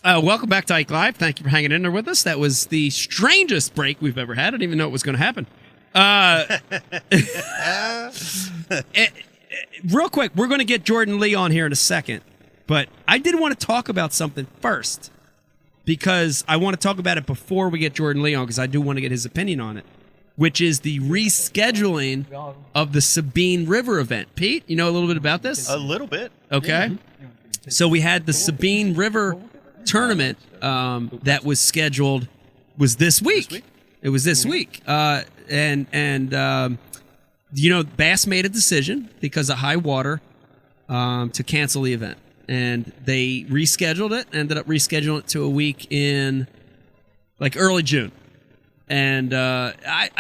Welcome back to Ike Live. Thank you for hanging in there with us. That was the strangest break we've ever had. I didn't even know it was going to happen. Real quick, we're going to get Jordan Lee on here in a second, but I did want to talk about something first because I want to talk about it before we get Jordan Lee on because I do want to get his opinion on it, which is the rescheduling of the Sabine River event. Pete, you know a little bit about this? A little bit. Okay. Yeah. So we had the Sabine River tournament that was scheduled was this week. It was this week. You know, Bass made a decision because of high water to cancel the event. And they rescheduled it, ended up rescheduling it to a week in like early June. And I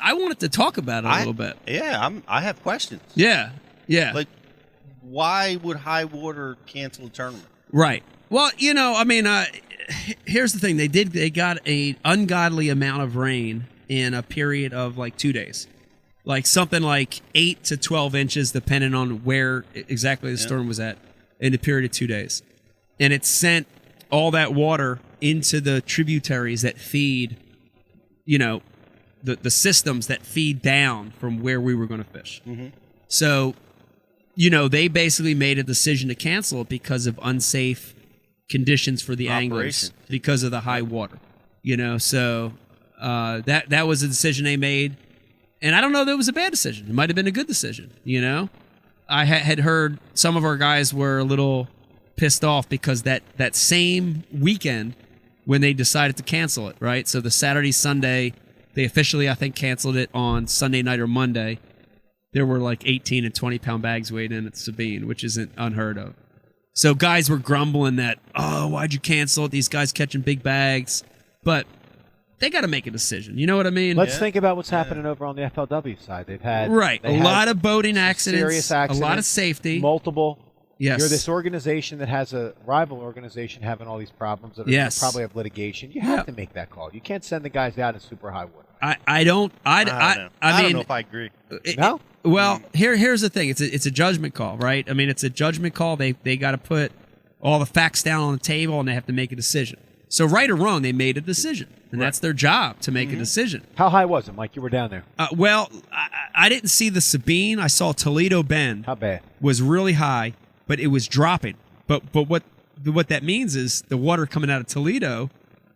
wanted to talk about it a little bit. Yeah, I have questions. Yeah. Like, why would high water cancel a tournament? Right. Well, you know, I mean, here's the thing. They got an ungodly amount of rain in a period of like 2 days. Like something like 8 to 12 inches, depending on where exactly the storm was at, in a period of 2 days. And it sent all that water into the tributaries that feed, you know, the systems that feed down from where we were going to fish. Mm-hmm. So, you know, they basically made a decision to cancel it because of unsafe conditions for the anglers because of the high water. You know, so that was a decision they made. And I don't know that it was a bad decision. It might have been a good decision, you know? I had heard some of our guys were a little pissed off because that same weekend when they decided to cancel it, right? So the Saturday, Sunday, they officially, I think, canceled it on Sunday night or Monday. There were like 18 and 20-pound bags weighed in at Sabine, which isn't unheard of. So guys were grumbling that, oh, why'd you cancel it? These guys catching big bags. But they got to make a decision. You know what I mean? Let's think about what's happening over on the FLW side. They've had a lot of boating accidents, serious accidents, a lot of safety, multiple. Yes, you're this organization that has a rival organization having all these problems that probably have litigation. You have to make that call. You can't send the guys out in super high water. I don't know if I agree. No. Well, here's the thing. It's a judgment call, right? I mean, it's a judgment call. They got to put all the facts down on the table, and they have to make a decision. So right or wrong, they made a decision, and that's their job to make a decision. How high was it, Mike? You were down there. Well, I didn't see the Sabine. I saw Toledo Bend. How bad? Was really high, but it was dropping. But what that means is the water coming out of Toledo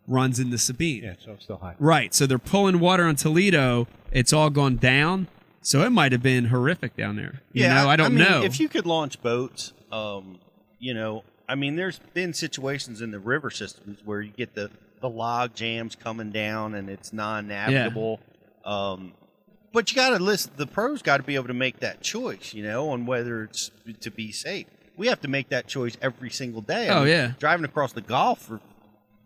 runs in the Sabine. Yeah, so it's still high. Right. So they're pulling water on Toledo. It's all gone down. So it might have been horrific down there. You know, I don't know. If you could launch boats, you know, I mean, there's been situations in the river systems where you get the log jams coming down and it's non-navigable. Yeah. But you got to listen. The pros got to be able to make that choice, you know, on whether it's to be safe. We have to make that choice every single day. Driving across the Gulf for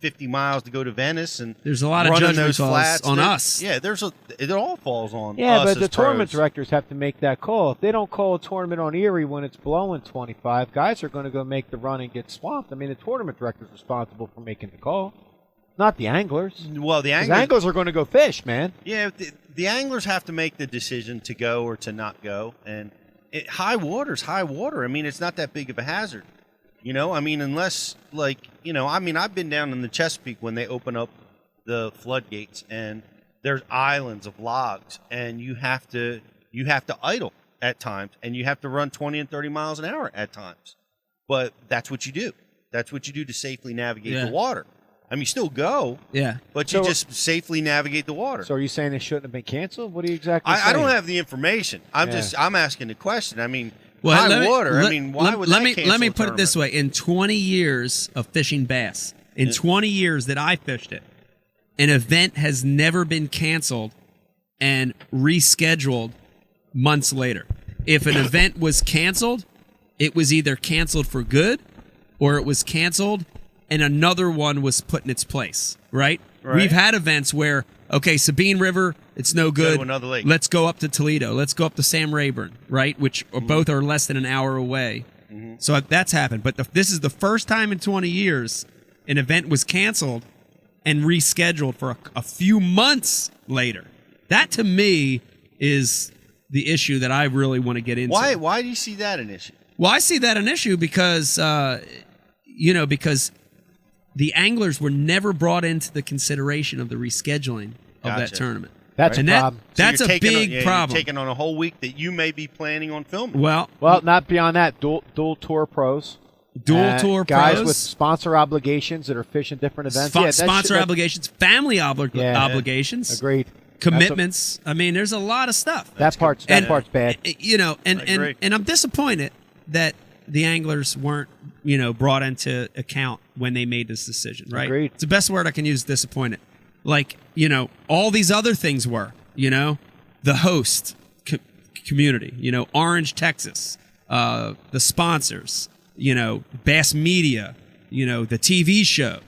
50 miles to go to Venice, and there's a lot of judgment calls on us. Yeah, it all falls on us. Yeah, but the tournament directors have to make that call. If they don't call a tournament on Erie when it's blowing 25, guys are going to go make the run and get swamped. I mean, the tournament director's responsible for making the call, not the anglers. Well, the anglers are going to go fish, man. Yeah, the anglers have to make the decision to go or to not go, and high water's high water. I mean, it's not that big of a hazard. You know, I mean, unless, like, you know, I mean, I've been down in the Chesapeake when they open up the floodgates, and there's islands of logs, and you have to idle at times, and you have to run 20 and 30 miles an hour at times. But that's what you do. That's what you do to safely navigate the water. I mean, you still go, but you just safely navigate the water. So are you saying it shouldn't have been canceled? What are you exactly saying? I don't have the information. I'm asking the question. I mean, high water. I mean, why would that cancel Let me a put it this way. In 20 years of fishing bass, in 20 years that I fished it, an event has never been canceled and rescheduled months later. If an event was canceled, it was either canceled for good or it was canceled and another one was put in its place, right? We've had events where, okay, Sabine River, it's no good. Go to another lake. Let's go up to Toledo. Let's go up to Sam Rayburn, right? Which both are less than an hour away. Mm-hmm. So that's happened. But this is the first time in 20 years an event was canceled and rescheduled for a few months later. That, to me, is the issue that I really want to get into. Why do you see that an issue? Well, I see that an issue because, because the anglers were never brought into the consideration of the rescheduling of that tournament. That's and a problem. That's So a big you're problem. taking on a whole week that you may be planning on filming. Well, not beyond that. Dual tour pros. Dual tour guys pros. with sponsor obligations that are fishing different events. Sponsor obligations, family obligations. Agreed. Commitments. I mean, there's a lot of stuff. That part's bad. You know, and I'm disappointed that the anglers weren't, brought into account when they made this decision, right? Agreed. It's the best word I can use, disappointed. Like, all these other things were, the host community, Orange, Texas, the sponsors, Bass Media, the TV show.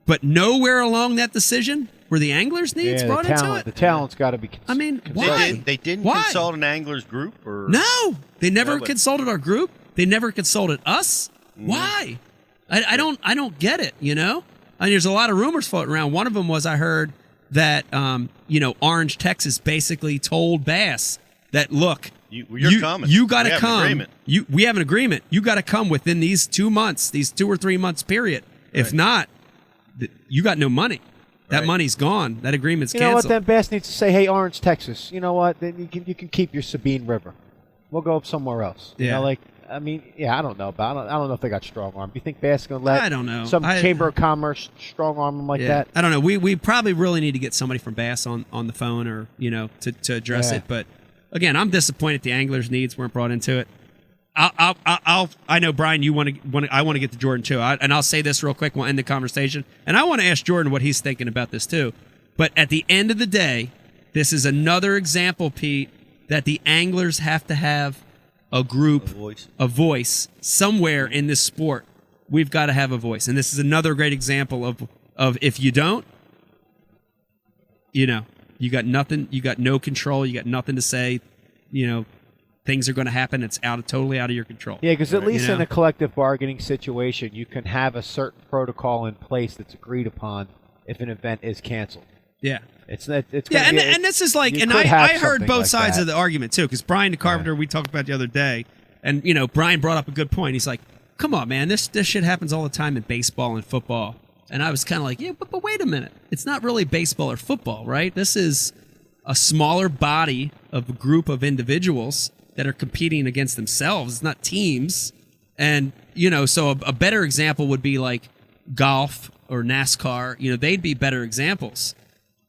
But nowhere along that decision were the anglers' needs brought into it. The talent's got to be. I mean, why? They didn't Why? consult an anglers group, or No, they never consulted our group. They never consulted us. Why? I don't get it. I mean, there's a lot of rumors floating around. One of them was I heard that Orange, Texas, basically told Bass that look, you're coming. You got to We have an come. agreement. We have an agreement. You got to come within these 2 months, these 2 or 3 months period. If not, you got no money. That money's gone. That agreement's canceled. You know what? Then Bass needs to say, "Hey, Orange, Texas. You know what? Then you can keep your Sabine River. We'll go up somewhere else." Yeah. I don't know, but I don't know if they got strong arm. Do you think Bass is going to let I don't know. some Chamber of Commerce strong arm them like that? I don't know. We probably really need to get somebody from Bass on the phone or to address it. But again, I'm disappointed the anglers' needs weren't brought into it. I know, Brian, I want to get to Jordan too, and I'll say this real quick. We'll end the conversation, and I want to ask Jordan what he's thinking about this too. But at the end of the day, this is another example, Pete, that the anglers have to have a group, a voice somewhere in this sport. We've got to have a voice, and this is another great example of if you don't, you got nothing, you got no control, you got nothing to say, things are going to happen. It's totally out of your control. Yeah, because at least in a collective bargaining situation, you can have a certain protocol in place that's agreed upon if an event is canceled. Yeah. And this is like, and I heard both sides of the argument too, because Brian the Carpenter, we talked about the other day, and Brian brought up a good point. He's like, come on, man, this shit happens all the time in baseball and football. And I was kind of like, yeah, but wait a minute. It's not really baseball or football, right? This is a smaller body of a group of individuals that are competing against themselves. It's not teams. And, so a better example would be like golf or NASCAR. They'd be better examples.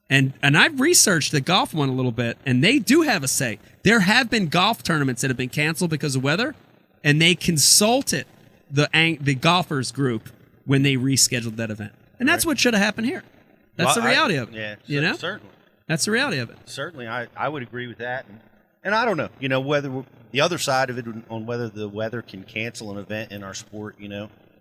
And I've researched the golf one a little bit, and they do have a say. There have been golf tournaments that have been canceled because of weather, and they consulted the golfers group when they rescheduled that event. And that's what should have happened here. That's the reality of it. Yeah, certainly. That's the reality of it. Certainly, I would agree with that. And I don't know, whether the other side of it on whether the weather can cancel an event in our sport,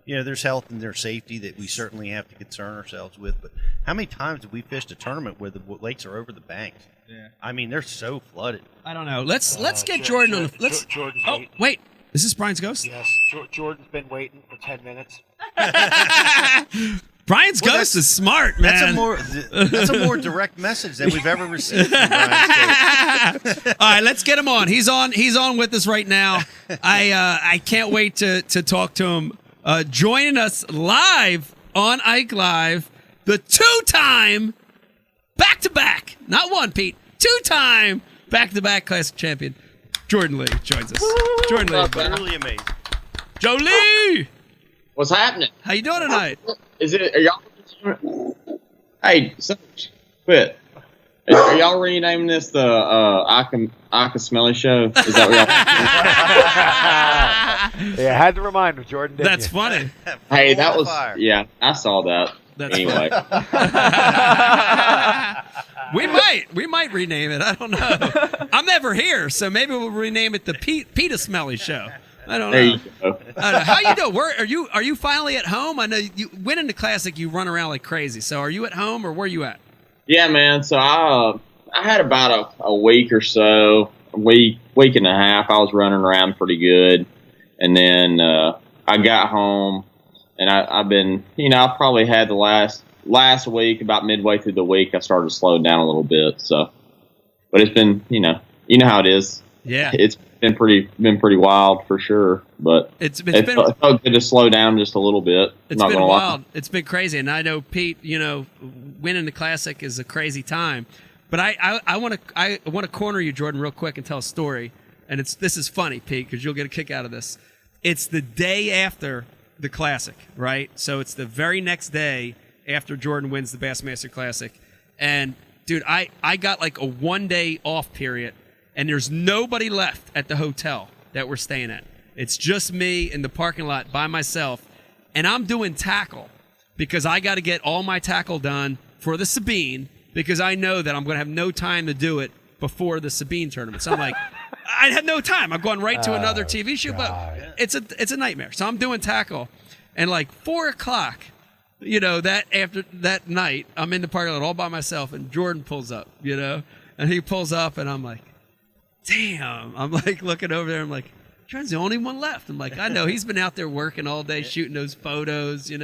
there's health and there's safety that we certainly have to concern ourselves with. But how many times have we fished a tournament where the lakes are over the banks? Yeah. I mean, they're so flooded. I don't know. Let's get Jordan on the. Jordan's waiting. Wait. Is this Brian's ghost? Yes. Jordan's been waiting for 10 minutes. Brian's ghost is smart, man. That's a more direct message than we've ever received from Brian's ghost. All right, let's get him on. He's on with us right now. I can't wait to talk to him. Joining us live on Ike Live, the two-time back-to-back, not one, Pete, two-time back-to-back Classic Champion, Jordan Lee joins us. Jordan Lee, Really amazing. Joe Lee, what's happening? how you doing tonight? Are y'all? Hey, quit. Are y'all renaming this the Ika Smelly Show? Is that what y'all? Yeah, I had to remind him, Jordan. That's funny. Hey, that was I saw that. That's anyway. We might rename it. I don't know. I'm never here, so maybe we'll rename it the Peter Smelly Show. I don't know. There you go. I don't know. How you doing? Where are you finally at home? I know you winning the Classic. You run around like crazy. So are you at home or where are you at? Yeah, man. So I had about a week or so, a week and a half. I was running around pretty good, and then I got home, and I've been, I probably had the last week, about midway through the week, I started slowing down a little bit. So, but it's been, you know how it is. Yeah. it's been pretty wild for sure. But It it felt good to slow down just a little bit. It's not been gonna wild. lie. It's been crazy, and I know Pete. Winning the Classic is a crazy time. But I want to corner you, Jordan, real quick and tell a story. And this is funny, Pete, because you'll get a kick out of this. It's the day after the Classic, right? So it's the very next day after Jordan wins the Bassmaster Classic, and dude, I got like a 1 day off period, and there's nobody left at the hotel that we're staying at. It's just me in the parking lot by myself, and I'm doing tackle because I got to get all my tackle done for the Sabine because I know that I'm going to have no time to do it before the Sabine tournament. So I'm like, I had no time. I'm going right to another TV shoot, but it's a nightmare. So I'm doing tackle, and like 4 o'clock, that after that night, I'm in the parking lot all by myself, and Jordan pulls up, and he pulls up, and I'm like, damn. I'm like looking over there. I'm like, Jordan's the only one left. I'm like, I know he's been out there working all day, shooting those photos, And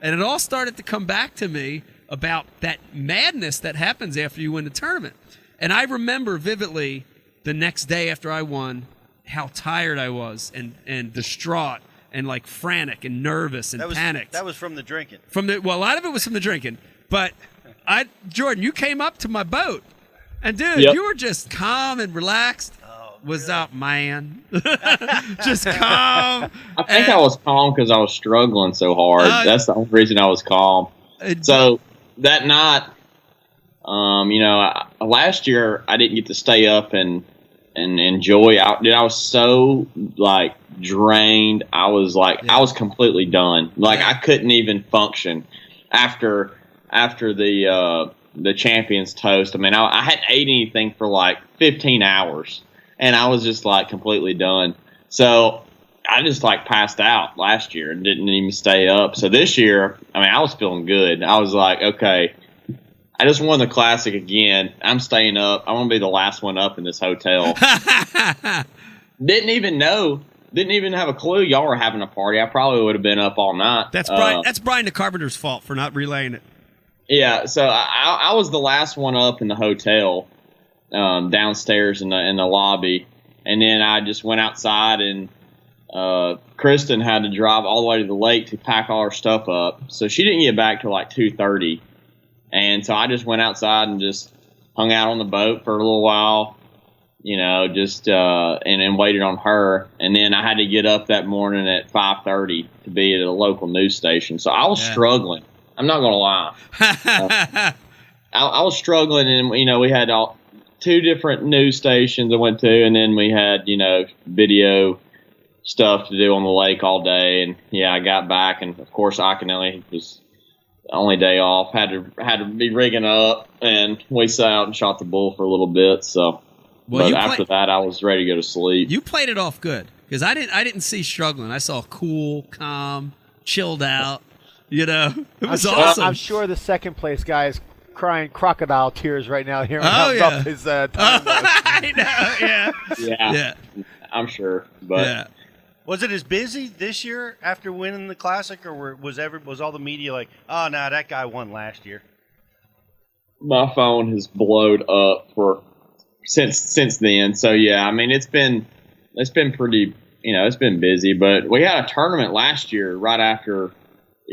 it all started to come back to me about that madness that happens after you win the tournament. And I remember vividly the next day after I won how tired I was and distraught and like frantic and nervous and panicked. That was from the drinking. A lot of it was from the drinking. But Jordan, you came up to my boat, and dude, you were just calm and relaxed. What's up, man? Just calm. I think I was calm because I was struggling so hard. That's the only reason I was calm. So that night, last year I didn't get to stay up and enjoy. I was so like drained. I was like I was completely done. Like I couldn't even function after the champions toast. I mean, I hadn't ate anything for like 15 hours, and I was just like completely done. So I just like passed out last year and didn't even stay up. So this year, I mean, I was feeling good. I was like, okay, I just won the Classic again. I'm staying up. I want to be the last one up in this hotel. Didn't even have a clue y'all were having a party. I probably would have been up all night. That's Brian the Carpenter's fault for not relaying it. Yeah, so I was the last one up in the hotel, downstairs in the lobby, and then I just went outside, and Kristen had to drive all the way to the lake to pack all her stuff up, so she didn't get back till like 2:30, and so I just went outside and just hung out on the boat for a little while, and waited on her, and then I had to get up that morning at 5:30 to be at a local news station, so I was struggling. I'm not gonna lie. I was struggling, and we had two different news stations I went to, and then we had video stuff to do on the lake all day. And I got back, and of course Iaconelli was the only day off. Had to be rigging up, and we sat out and shot the bull for a little bit. So, but after that, I was ready to go to sleep. You played it off good because I didn't see struggling. I saw cool, calm, chilled out. It was awesome. I'm sure the second place guy is crying crocodile tears right now hearing how rough his time was. I know, yeah. I'm sure. But was it as busy this year after winning the Classic, or was all the media like, oh, no, that guy won last year? My phone has blowed up since then. So I mean it's been pretty it's been busy, but we had a tournament last year right after.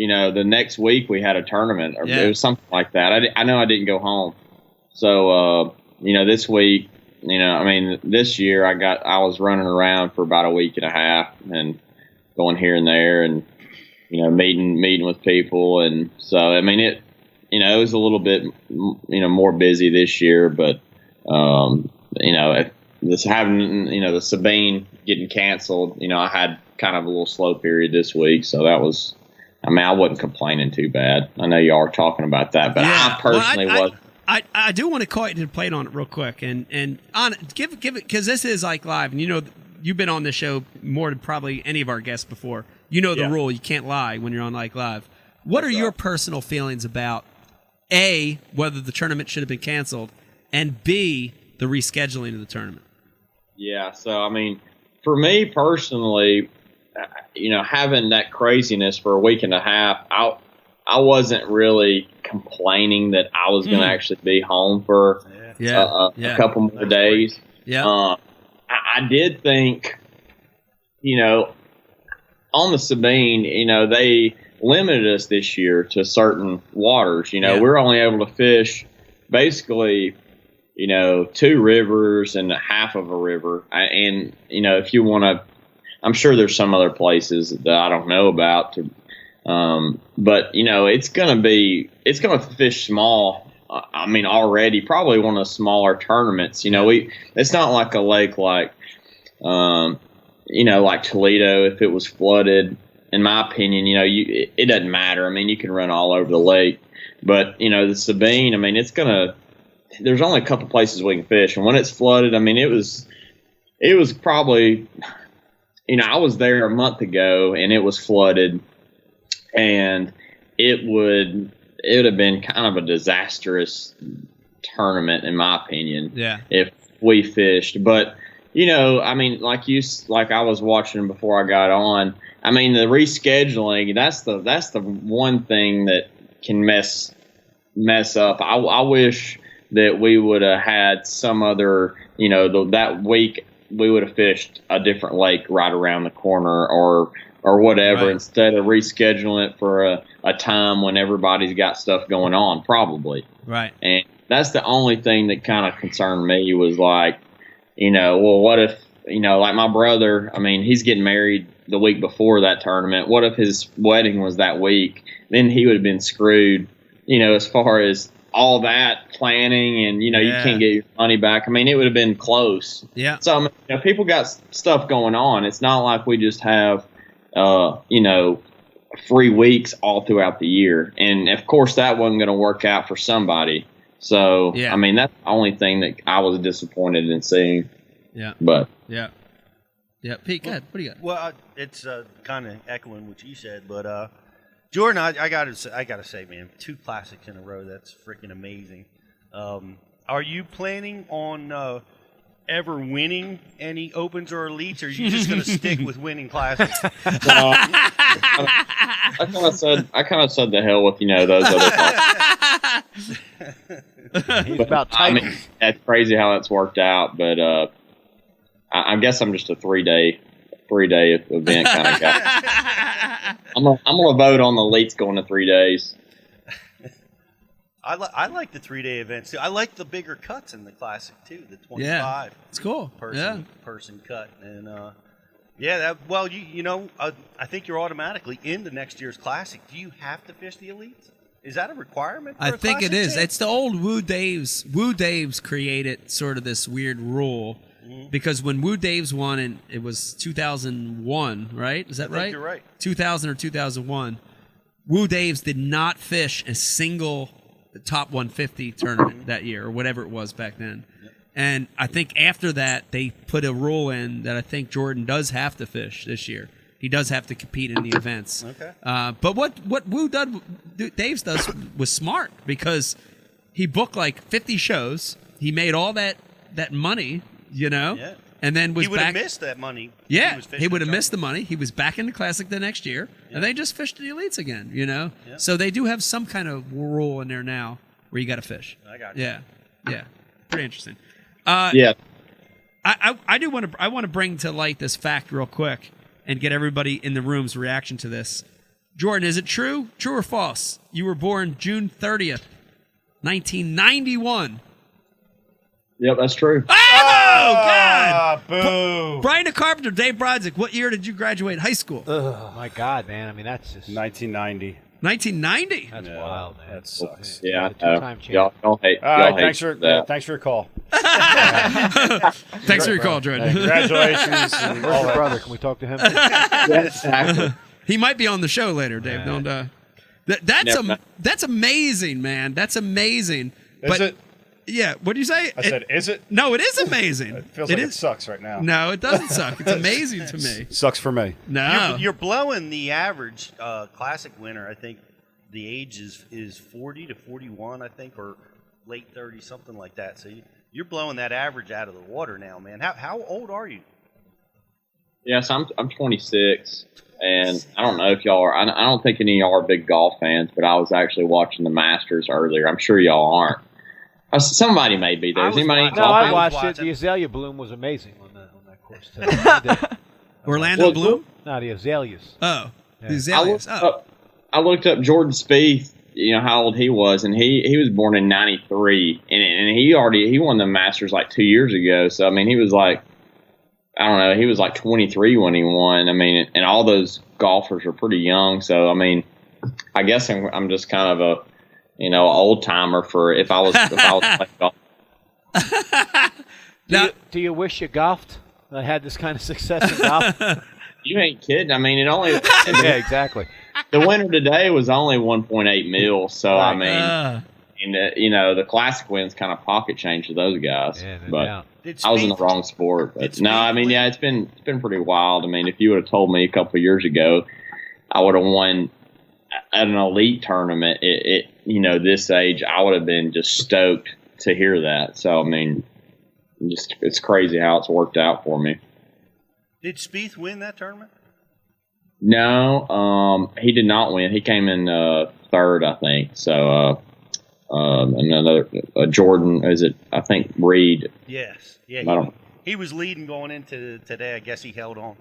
The next week we had a tournament, or it was something like that. I know I didn't go home. So, this week, this year I was running around for about a week and a half and going here and there and, meeting with people. And so, I mean, it was a little bit, more busy this year, but, this having, the Sabine getting canceled, I had kind of a little slow period this week. So that was, I wasn't complaining too bad. I know y'all are talking about that, but I personally was. I do want to call it to play on it real quick and on it, give it because this is like live, and you've been on this show more than probably any of our guests before. The rule: you can't lie when you're on like live. What are your personal feelings about A, whether the tournament should have been canceled, and B, the rescheduling of the tournament? Yeah, so I mean, for me personally. Having that craziness for a week and a half, I wasn't really complaining that I was going to actually be home for a couple more days. Yeah. I did think, on the Sabine, they limited us this year to certain waters. We're only able to fish basically, 2 rivers and half of a river. If you want to, I'm sure there's some other places that I don't know about. But it's going to fish small. Already probably one of the smaller tournaments. It's not like a lake like Toledo. If it was flooded, in my opinion, it doesn't matter. You can run all over the lake, but the Sabine, there's only a couple places we can fish, and when it's flooded, it was probably, I was there a month ago and it was flooded, and it would have been kind of a disastrous tournament, in my opinion. Yeah. If we fished, but like I was watching before I got on. The rescheduling, that's the one thing that can mess up. I wish that we would have had some other, that week we would have fished a different lake right around the corner or whatever, right, instead of rescheduling it for a time when everybody's got stuff going on, probably. Right. And that's the only thing that kind of concerned me was like, well, what if, like my brother, he's getting married the week before that tournament. What if his wedding was that week? Then he would have been screwed, as far as all that planning and, you can't get your money back. It would have been close. Yeah. So, people got stuff going on. It's not like we just have, free weeks all throughout the year. And of course that wasn't going to work out for somebody. So, yeah. That's the only thing that I was disappointed in seeing. Yeah. But yeah. Pete, go ahead. What do you got? Well, it's kind of echoing what you said, but Jordan, I gotta say, man, 2 classics in a row. That's freaking amazing. Are you planning on ever winning any opens or elites, or are you just going to stick with winning classics? I kind of said the hell with those other classics. He's about tight. That's crazy how that's worked out, but I guess I'm just a 3-day event kind of guy. I'm gonna vote on the elites going to 3 days. I like the 3-day events too. I like the bigger cuts in the classic too. The 25. Yeah, it's cool. Person cut, and I think you're automatically into next year's classic. Do you have to fish the elites? Is that a requirement? I think it is. Champ? It's the old Woo Daves. Woo Daves created sort of this weird rule. Because when Woo Daves won, and it was 2001, right? Is that right? You're right. 2000 or 2001. Woo Daves did not fish a single top 150 tournament that year, or whatever it was back then. Yep. And I think after that, they put a rule in that I think Jordan does have to fish this year. He does have to compete in the events. Okay. But what Woo Daves does was smart, because he booked like 50 shows. He made all that money. Yeah. And then he would have missed that money. Yeah, he would have missed the money. He was back in the Classic the next year, and they just fished the elites again. Yeah. So they do have some kind of rule in there now where you got to fish. I got you. Yeah, pretty interesting. Yeah, I do want to bring to light this fact real quick and get everybody in the room's reaction to this. Jordan, is it true or false? You were born June 30th, 1991. Yep, that's true. Oh, God! Boo! Brian the Carpenter, Dave Brodzik, what year did you graduate high school? Oh, my God, man. That's just... 1990. 1990? That's wild, man. That sucks. Yeah, two-time champ. y'all hate. All right, y'all hate thanks for your call. Thanks for your call, Jordan. Congratulations. And Where's all your that. brother? Can we talk to him? Exactly. He might be on the show later, Dave. Don't. That's amazing, man. That's amazing. Is it? Yeah. What do you say? I said, is it? No, it is amazing. It feels like it sucks right now. No, it doesn't suck. It's amazing to me. Sucks for me. No. You're blowing the average classic winner. I think the age is 40 to 41, I think, or late 30, something like that. So you're blowing that average out of the water now, man. How old are you? Yes, I'm 26, and I don't know if y'all are. I don't think any of y'all are big golf fans, but I was actually watching the Masters earlier. I'm sure y'all aren't. Somebody may be there. Is anybody? No, I watched it. The azalea bloom was amazing on that course. Too. The Orlando Well, Bloom? no, the azaleas. Oh, Yeah. the I Azaleas. looked, Oh. I looked up Jordan Spieth. You know how old he was, and he was born in '93, and he won the Masters like 2 years ago. So I mean, he was like, I don't know, he was like 23 when he won. I mean, and all those golfers are pretty young. So I mean, I guess I'm just kind of a old timer for if I was playing golf. Do you wish you golfed? I had this kind of success in golf. You ain't kidding. I mean, Yeah, exactly. the winner today was only 1.8 mil. So I Right. mean, the classic wins kind of pocket change to those guys. Yeah, no but doubt. I was in the wrong sport. But no, I mean, yeah, it's been pretty wild. I mean, if you would have told me a couple of years ago, I would have won at an elite tournament. This age, I would have been just stoked to hear that. So I mean, it's crazy how it's worked out for me. Did Spieth win that tournament? No, he did not win. He came in third, I think. So another Jordan, is it? I think Reed. Yes. Yeah. He was leading going into today. I guess he held on.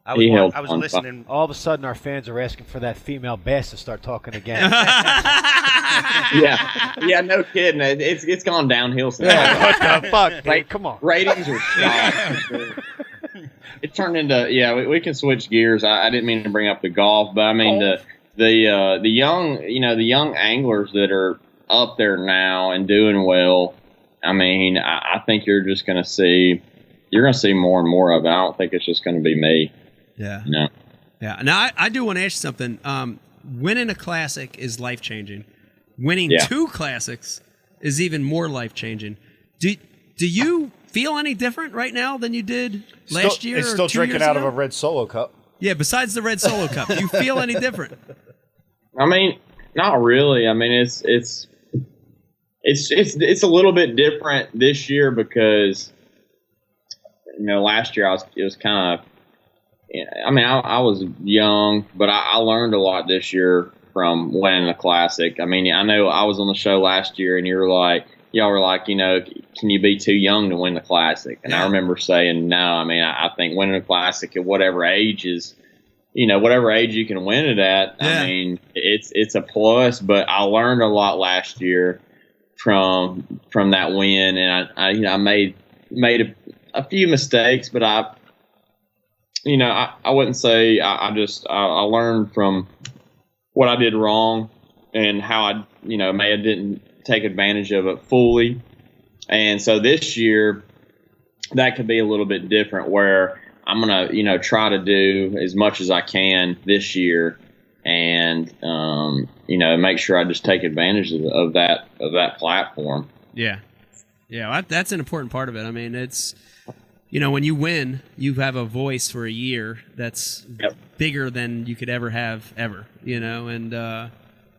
I was listening. All of a sudden, our fans are asking for that female bass to start talking again. yeah, no kidding. It's gone downhill since. Yeah, what the fuck? Hey, come on. Ratings are shot. It turned into we can switch gears. I didn't mean to bring up the golf, but I mean the young anglers that are up there now and doing well. I mean, I think you're going to see more and more of it. I don't think it's just going to be me. Yeah. No. Yeah. Now I do want to ask you something. Winning a classic is life changing. Winning 2 classics is even more life changing. Do you feel any different right now than you did last year? It's or still 2 drinking years out ago? of a red Solo cup. Yeah, besides the red Solo Cup, do you feel any different? I mean, not really. I mean, it's a little bit different this year because last year it was kind of. I mean, I was young, but I learned a lot this year from winning the classic. I mean, I know I was on the show last year, and y'all were like, can you be too young to win the classic? And I remember saying, no. I mean, I think winning a classic at whatever age you can win it at. Yeah. I mean, it's a plus. But I learned a lot last year from that win, and I made a few mistakes, but I wouldn't say I learned from what I did wrong and how I didn't take advantage of it fully. And so this year that could be a little bit different where I'm going to, try to do as much as I can this year and, make sure I just take advantage of that platform. Yeah. Yeah. That's an important part of it. I mean, it's, when you win, you have a voice for a year that's bigger than you could ever have and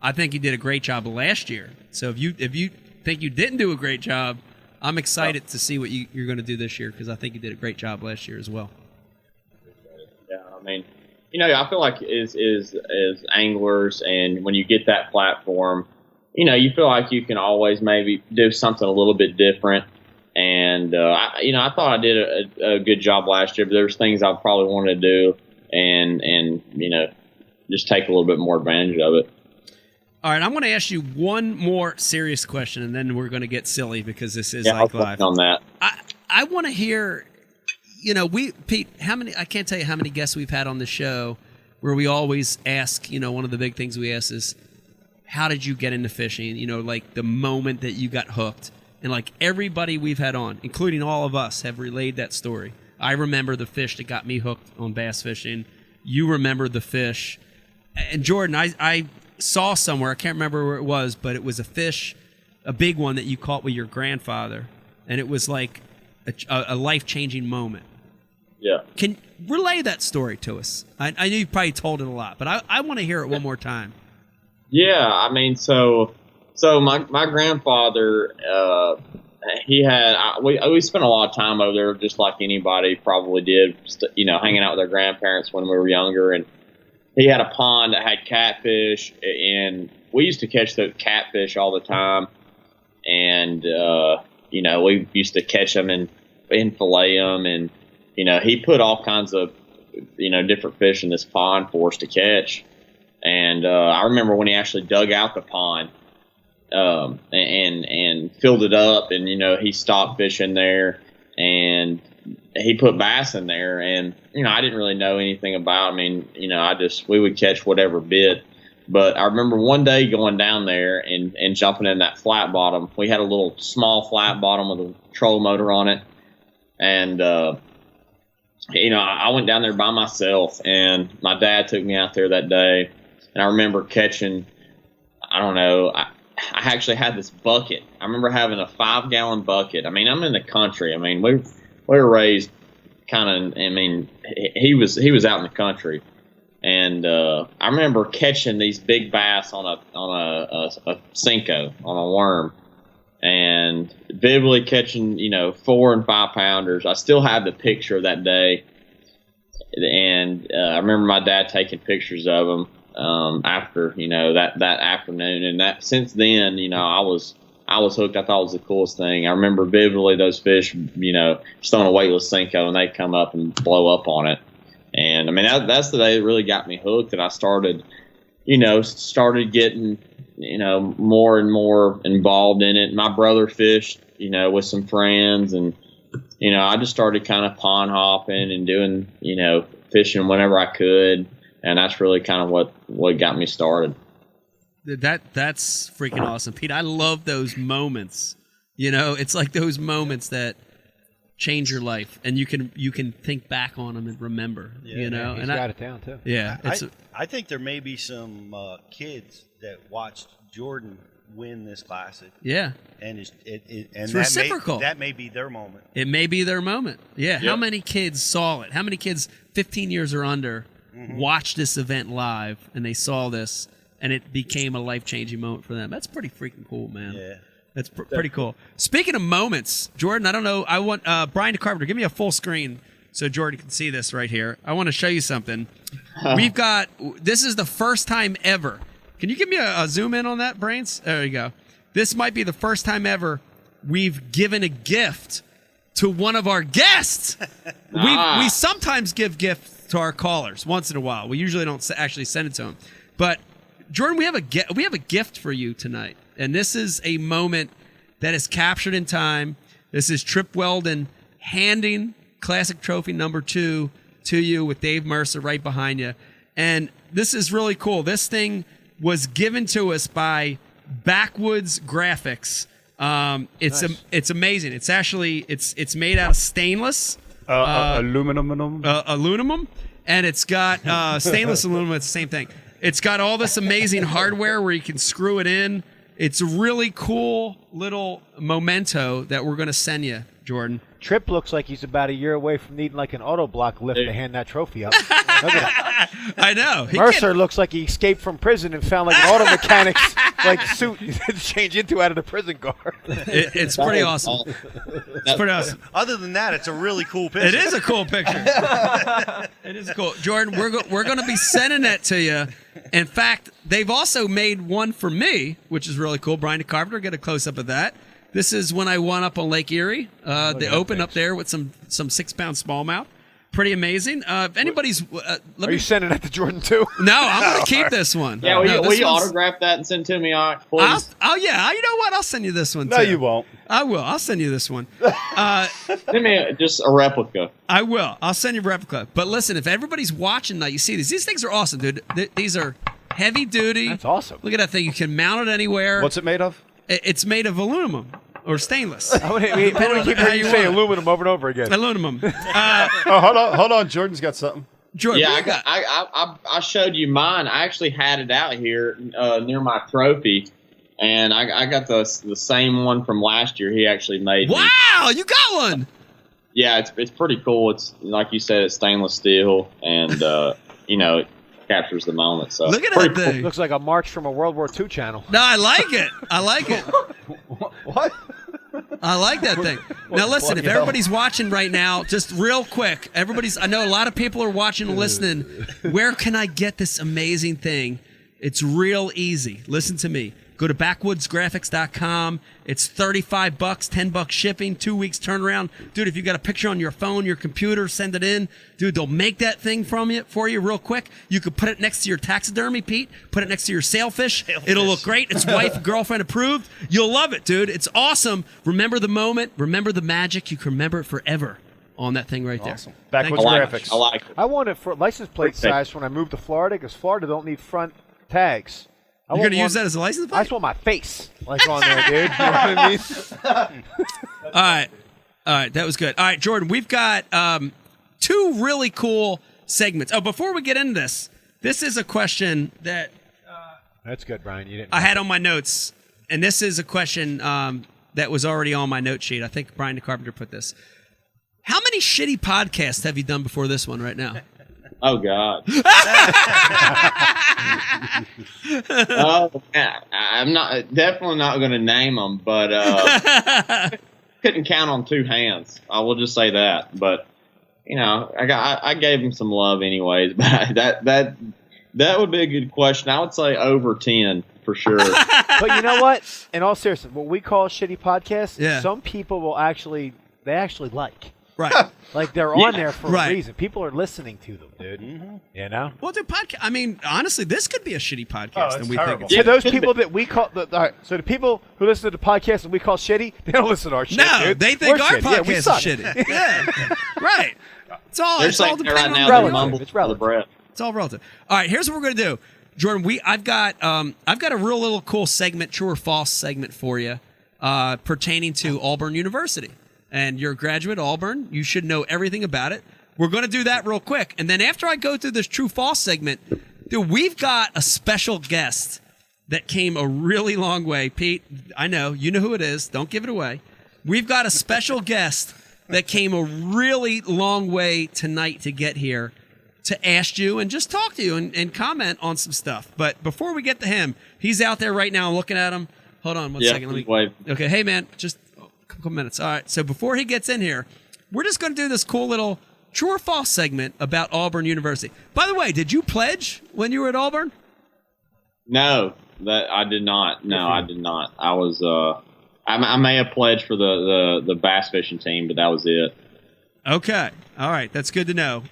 I think you did a great job last year. So if you think you didn't do a great job, I'm excited to see what you're going to do this year because I think you did a great job last year as well. Yeah, I mean, I feel like as anglers and when you get that platform, you feel like you can always maybe do something a little bit different. And, I thought I did a good job last year, but there's things I probably wanted to do and just take a little bit more advantage of it. All right, I'm going to ask you one more serious question, and then we're going to get silly because this is I'll live. on that. I want to hear, Pete, I can't tell you how many guests we've had on the show where we always ask, one of the big things we ask is, how did you get into fishing? Like the moment that you got hooked. And like everybody we've had on, including all of us, have relayed that story. I remember the fish that got me hooked on bass fishing. You remember the fish. And Jordan, I saw somewhere, I can't remember where it was, but it was a fish, a big one that you caught with your grandfather. And it was like a life-changing moment. Yeah. Can relay that story to us. I know you've probably told it a lot, but I want to hear it one more time. Yeah, I mean, so my grandfather, he had we spent a lot of time over there, just like anybody probably did, hanging out with our grandparents when we were younger. And he had a pond that had catfish, and we used to catch the catfish all the time. And we used to catch them and fillet them, and he put all kinds of, different fish in this pond for us to catch. And I remember when he actually dug out the pond and filled it up, and, he stopped fishing there, and he put bass in there. And, I didn't really know anything about, we would catch whatever bit. But I remember one day going down there and jumping in that flat bottom. We had a little small flat bottom with a trolling motor on it. And, I went down there by myself, and my dad took me out there that day. And I remember catching, I actually had this bucket. I remember having a 5-gallon bucket. I'm in the country. We were raised kind of, he was out in the country. And I remember catching these big bass on a Cinco, on a worm, and vividly catching 4 and 5 pounders. I still have the picture of that day, and I remember my dad taking pictures of them after that afternoon. And that since then, I was hooked. I thought it was the coolest thing. I remember vividly those fish, just on a weightless Cinco, and they come up and blow up on it. And that's the day that really got me hooked, and I started getting, more and more involved in it. My brother fished, with some friends, and, I just started kind of pond hopping and doing, fishing whenever I could. And that's really kind of what got me started. That's freaking awesome, Pete. I love those moments. It's like those moments that change your life, and you can think back on them and remember. He's got it down too. Yeah, I think there may be some kids that watched Jordan win this classic. Yeah, and it's reciprocal. That may be their moment. It may be their moment. Yeah. Yep. How many kids saw it? How many kids, 15 years or under, watched this event live, and they saw this, and it became a life-changing moment for them? That's pretty freaking cool, man. Yeah. That's pretty cool. Speaking of moments, Jordan, I don't know. I want Brian Carpenter, give me a full screen so Jordan can see this right here. I want to show you something. This is the first time ever. Can you give me a zoom in on that, Brains? There you go. This might be the first time ever we've given a gift to one of our guests. We sometimes give gifts to our callers once in a while. We usually don't actually send it to them. But Jordan, we have a gift for you tonight. And this is a moment that is captured in time. This is Trip Weldon handing Classic Trophy number 2 to you with Dave Mercer right behind you. And this is really cool. This thing was given to us by Backwoods Graphics. It's amazing. It's actually it's made out of stainless aluminum, and it's got stainless aluminum. It's the same thing. It's got all this amazing hardware where you can screw it in. It's a really cool little memento that we're going to send you, Jordan. Tripp looks like he's about a year away from needing like an auto block lift to hand that trophy up. Look at I know. Mercer looks like he escaped from prison and found like an auto mechanic's like suit to change into out of the prison guard. It's pretty awesome. It's pretty awesome. Other than that, it's a really cool picture. It is a cool picture. It is cool. Jordan, we're going to be sending that to you. In fact, they've also made one for me, which is really cool. Brian Carpenter, get a close-up of that. This is when I won up on Lake Erie, the Open up there with some 6-pound smallmouth. Pretty amazing. If anybody's... Are you sending that to Jordan too? No, I'm going to keep this one. Yeah, will you autograph that and send it to me, please? Yeah. You know what? I'll send you this one, too. No, you won't. I will. I'll send you this one. Send me just a replica. I will. I'll send you a replica. But listen, if everybody's watching now, you see these. These things are awesome, dude. These are heavy duty. That's awesome. Look at that thing. You can mount it anywhere. What's it made of? It's made of aluminum or stainless. I want to keep hearing you say aluminum over and over again. Aluminum. Hold on. Jordan's got something. Jordan, yeah, I showed you mine. I actually had it out here near my trophy, and I got the same one from last year. He actually made. Wow, you got one. Yeah, it's pretty cool. It's like you said, it's stainless steel, and it captures the moment. So look at that thing. Cool. Looks like a march from a World War II channel. No, I like it. What? I like that thing. Now listen, if everybody's watching right now, just real quick, I know a lot of people are watching and listening. Where can I get this amazing thing? It's real easy. Listen to me. Go to backwoodsgraphics.com. It's $35, $10 shipping, 2 weeks turnaround. Dude, if you got a picture on your phone, your computer, send it in. Dude, they'll make that thing for you real quick. You could put it next to your taxidermy, Pete. Put it next to your sailfish. It'll look great. It's wife, girlfriend approved. You'll love it, dude. It's awesome. Remember the moment. Remember the magic. You can remember it forever on that thing right there. Backwoods Graphics. I like it. I want it for license plate size when I move to Florida because Florida don't need front tags. You're going to use that as a license plate? I just want my face like on there, dude. You know what I mean? All right. That was good. All right, Jordan, we've got 2 really cool segments. Oh, before we get into this is a question that That's good, Brian. You didn't. I had on my notes, and this is a question that was already on my note sheet. I think Brian the Carpenter put this. How many shitty podcasts have you done before this one right now? Oh God. I'm definitely not going to name them, but couldn't count on 2 hands. I will just say that. But I gave him some love anyways. But that would be a good question. I would say over 10 for sure. But you know what? In all seriousness, what we call shitty podcasts, some people will actually like. Right. Like they're on there for Right. a reason. People are listening to them, dude. You know? Well, dude, I mean, honestly, this could be a shitty podcast, it's and we terrible. think So those people that we call all right, so the people who listen to the podcast and we call shitty, they don't listen to our shit. no, dude. they think We're our shitty. Yeah, we podcast is suck. shitty. Yeah, right. It's all They're it's all saying right dependent now on they relative. mumble It's for the relative. breath. It's all relative. All right, here's what we're gonna do, Jordan. I've got a real little cool segment, true or false segment for you, pertaining to Auburn University. And you're a graduate at Auburn. You should know everything about it. We're going to do that real quick. And then after I go through this true-false segment, dude, we've got a special guest that came a really long way. Pete, I know. You know who it is. Don't give it away. We've got a special guest that came a really long way tonight to get here to ask you and just talk to you and comment on some stuff. But before we get to him, he's out there right now. I'm looking at him. Hold on one second. Let me wave. Okay, hey, man, just couple minutes. All right. So before he gets in here, we're just going to do this cool little true or false segment about Auburn University. By the way, did you pledge when you were at Auburn? No, that I did not. No, I did not. I was. I may have pledged for the bass fishing team, but that was it. Okay. All right. That's good to know.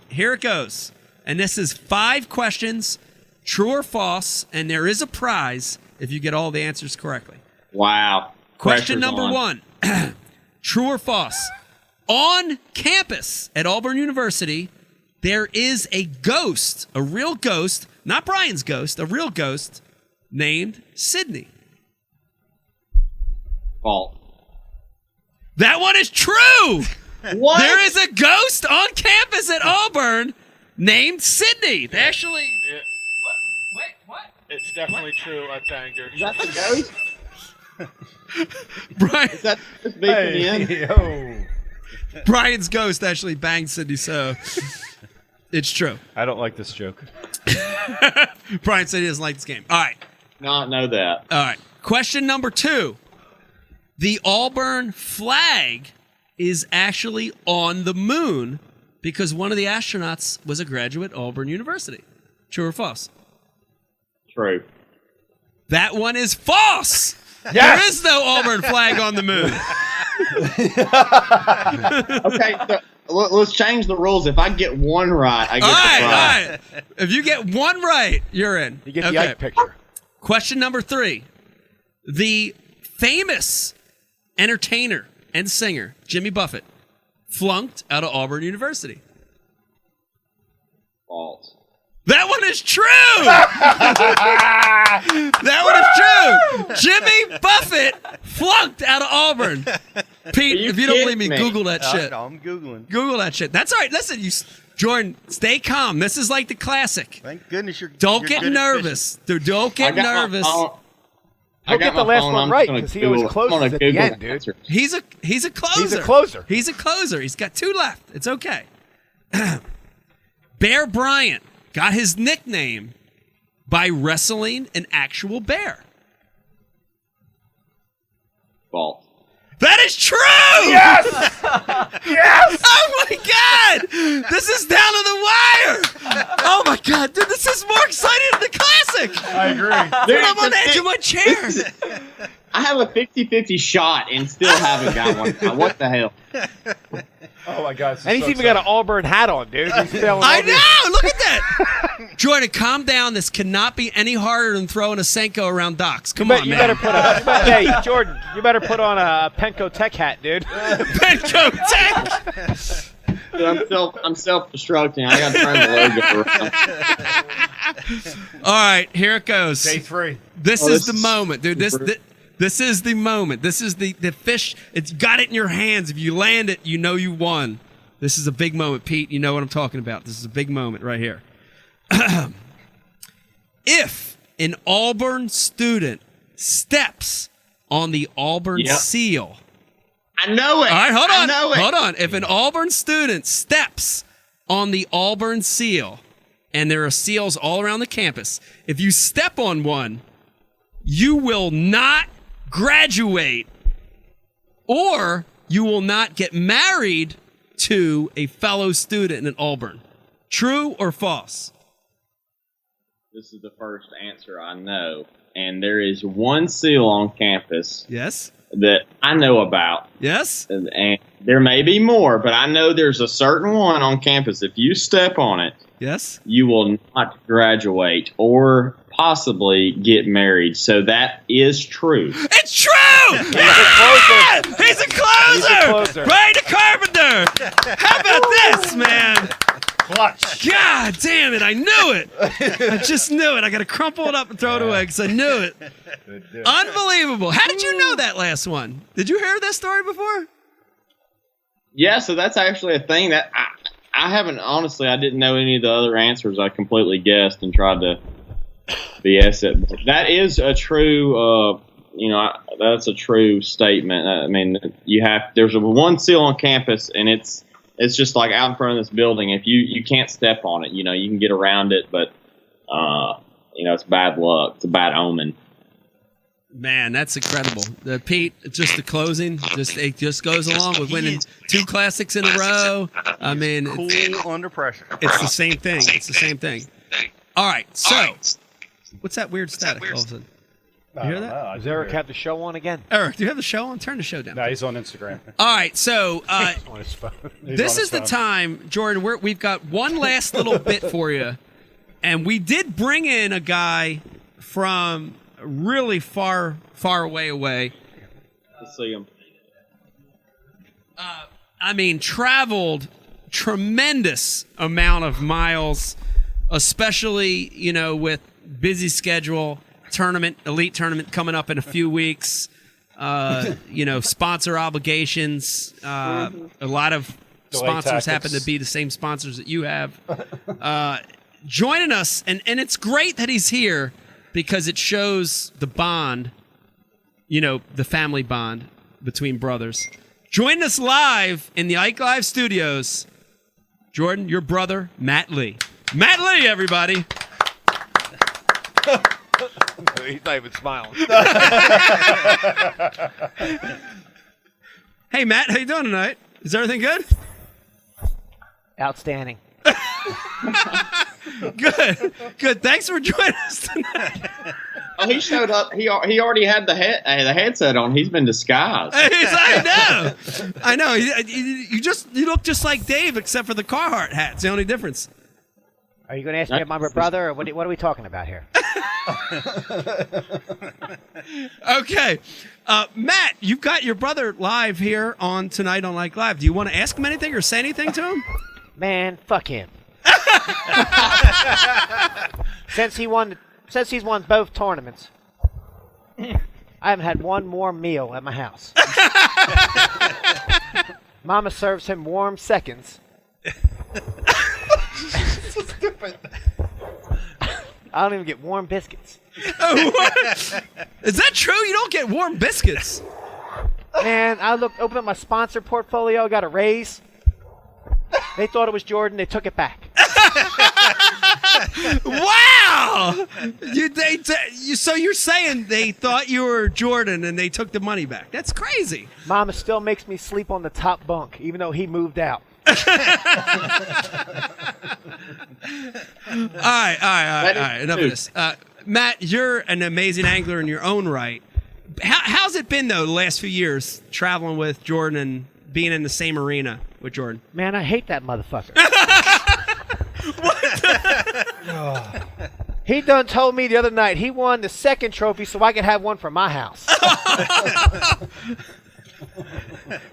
Here it goes. And this is 5 questions, true or false, and there is a prize if you get all the answers correctly. Wow. Question Pressure's number on. 1. True or false? On campus at Auburn University, there is a ghost, a real ghost, not Brian's ghost, a real ghost named Sydney. False. That one is true. What? There is a ghost on campus at Auburn named Sydney. They actually. Wait, what? It's definitely true. I banged her. Is that the ghost? Brian, Is that just beeping in? Yo. Brian's ghost actually banged Sydney, so it's true. I don't like this joke. Brian said he doesn't like this game. All right. Not know that. All right. Question number 2. The Auburn flag is actually on the moon because one of the astronauts was a graduate at Auburn University. True or false? True. That one is false. There is no Auburn flag on the moon. Okay, so let's change the rules. If I get one right, I get the prize. All right. If you get one right, you're in. You get the Ike picture. Question number 3. The famous entertainer and singer, Jimmy Buffett, flunked out of Auburn University. False. That one is true. That one is true. Jimmy Buffett flunked out of Auburn. Pete, you if you don't believe me, kidding me? Google that shit. No, I'm Googling. Google that shit. That's all right. Listen, Jordan, stay calm. This is like the classic. Thank goodness you're Don't you're get good at nervous. Dude, don't get nervous. He'll get the last one right because he always closes at the end, dude. He's a closer. He's a closer. He's a closer. He's got 2 left. It's okay. Bear Bryant got his nickname by wrestling an actual bear. False. That is true! Yes! Yes! Oh my God! This is down to the wire! Oh my God, dude, this is more exciting than the classic! I agree. Dude, I'm on the edge of my chair! I have a 50-50 shot and still haven't got one. What the hell? Oh my God! And he's even got an Auburn hat on, dude. He's feeling I all this- know! Look at that! Jordan, calm down. This cannot be any harder than throwing a Senko around docks. Come on, You man. better put hey, Jordan, you better put on a Penco Tech hat, dude. Penco Tech! Dude, I'm self-destructing. I got to turn the logo around. All right, here it goes. Day 3. This Oh, is this the is moment, dude. This is the moment. This is the fish. It's got it in your hands. If you land it, you know you won. This is a big moment, Pete. You know what I'm talking about. This is a big moment right here. If an Auburn student steps on the Auburn seal. I know it. All right, hold on. I know it. Hold on. If an Auburn student steps on the Auburn seal, and there are seals all around the campus, if you step on one, you will not graduate, or you will not get married to a fellow student in Auburn. True or false? This is the first answer I know. And there is one seal on campus Yes. that I know about. Yes. And there may be more, but I know there's a certain one on campus. If you step on it, Yes. you will not graduate or possibly get married. So that is true. It's true! Yeah! He's a closer! Right to Carpenter! How about this, man? Clutch. God damn it, I knew it! I just knew it. I got to crumple it up and throw it away because I knew it. Unbelievable. How did you know that last one? Did you hear that story before? Yeah, so that's actually a thing that I haven't, honestly, I didn't know any of the other answers. I completely guessed and tried to BS it. But that is a true, that's a true statement. I mean, there's one seal on campus, and it's just like out in front of this building. If you can't step on it, you can get around it, but, it's bad luck. It's a bad omen. Man, that's incredible. Pete, just the closing, it just goes along with winning 2 classics in a row. I mean, Cool under pressure. it's the same thing. It's the same thing. All right, so what's that weird static all of a sudden? You hear that? Does Eric have the show on again? Eric, do you have the show on? Turn the show down. No, he's on Instagram. All right, so On his phone. this is the time, Jordan, we've got one last little bit for you. And we did bring in a guy from really far away. Let's see him. Traveled tremendous amount of miles, especially, with busy schedule, elite tournament coming up in a few weeks, sponsor obligations. A lot of sponsors happen to be the same sponsors that you have. Joining us, and it's great that he's here because it shows the bond, the family bond between brothers. Joining us live in the Ike Live studios, Jordan, your brother, Matt Lee. Matt Lee, everybody. He's not even smiling. Hey, Matt, how you doing tonight? Is everything good? Outstanding. Good. Thanks for joining us tonight. Oh, he showed up. He already had the headset on. He's been disguised. I know. You look just like Dave, except for the Carhartt hat. It's the only difference. Are you going to ask me about my brother, or what are we talking about here? Okay. Matt, you've got your brother live here tonight on Like Live. Do you want to ask him anything or say anything to him? Man, fuck him. Since he's won both tournaments, I haven't had one warm meal at my house. Mama serves him warm seconds. So stupid. I don't even get warm biscuits. What? Is that true? You don't get warm biscuits? Man, opened up my sponsor portfolio, got a raise. They thought it was Jordan. They took it back. Wow! So you're saying they thought you were Jordan and they took the money back? That's crazy. Mama still makes me sleep on the top bunk, even though he moved out. All right. Enough of this. Matt, you're an amazing angler in your own right. How's it been, though, the last few years, traveling with Jordan and being in the same arena with Jordan? Man, I hate that motherfucker. He done told me the other night he won the second trophy so I could have one for my house.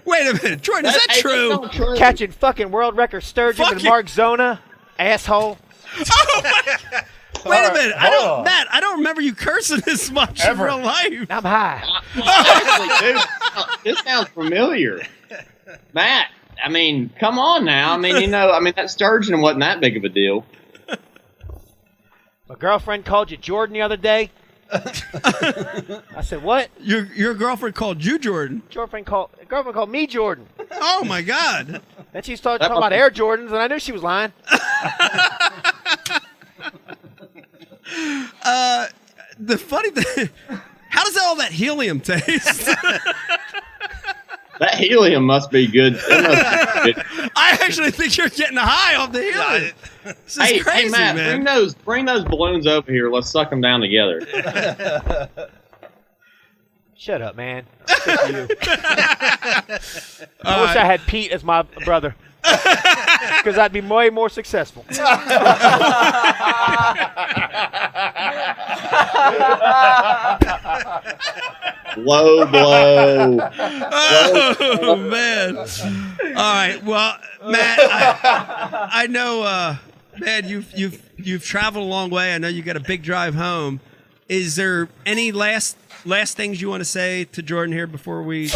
Wait a minute, Jordan, is that true? Catching fucking world record sturgeon with Mark Zona, asshole. Oh my God. Wait a minute, Matt, I don't remember you cursing this much in real life. I'm high. Actually, dude, this sounds familiar. Matt, I mean, come on now. I mean, that sturgeon wasn't that big of a deal. My girlfriend called you Jordan the other day. I said, what? Your girlfriend called you Jordan? Girlfriend called me Jordan. Oh, my God. Then she started talking about Air Jordans, and I knew she was lying. The funny thing, how does all that helium taste? That helium must be good. I actually think you're getting high off the helium. This is crazy, hey, Matt, man. bring those balloons over here. Let's suck them down together. Shut up, man. I'm sick of you. I wish I had Pete as my brother. Because I'd be way more successful. Low blow. Oh, man. All right. Well, Matt, I know, man, you've traveled a long way. I know you got a big drive home. Is there any last things you want to say to Jordan here before we?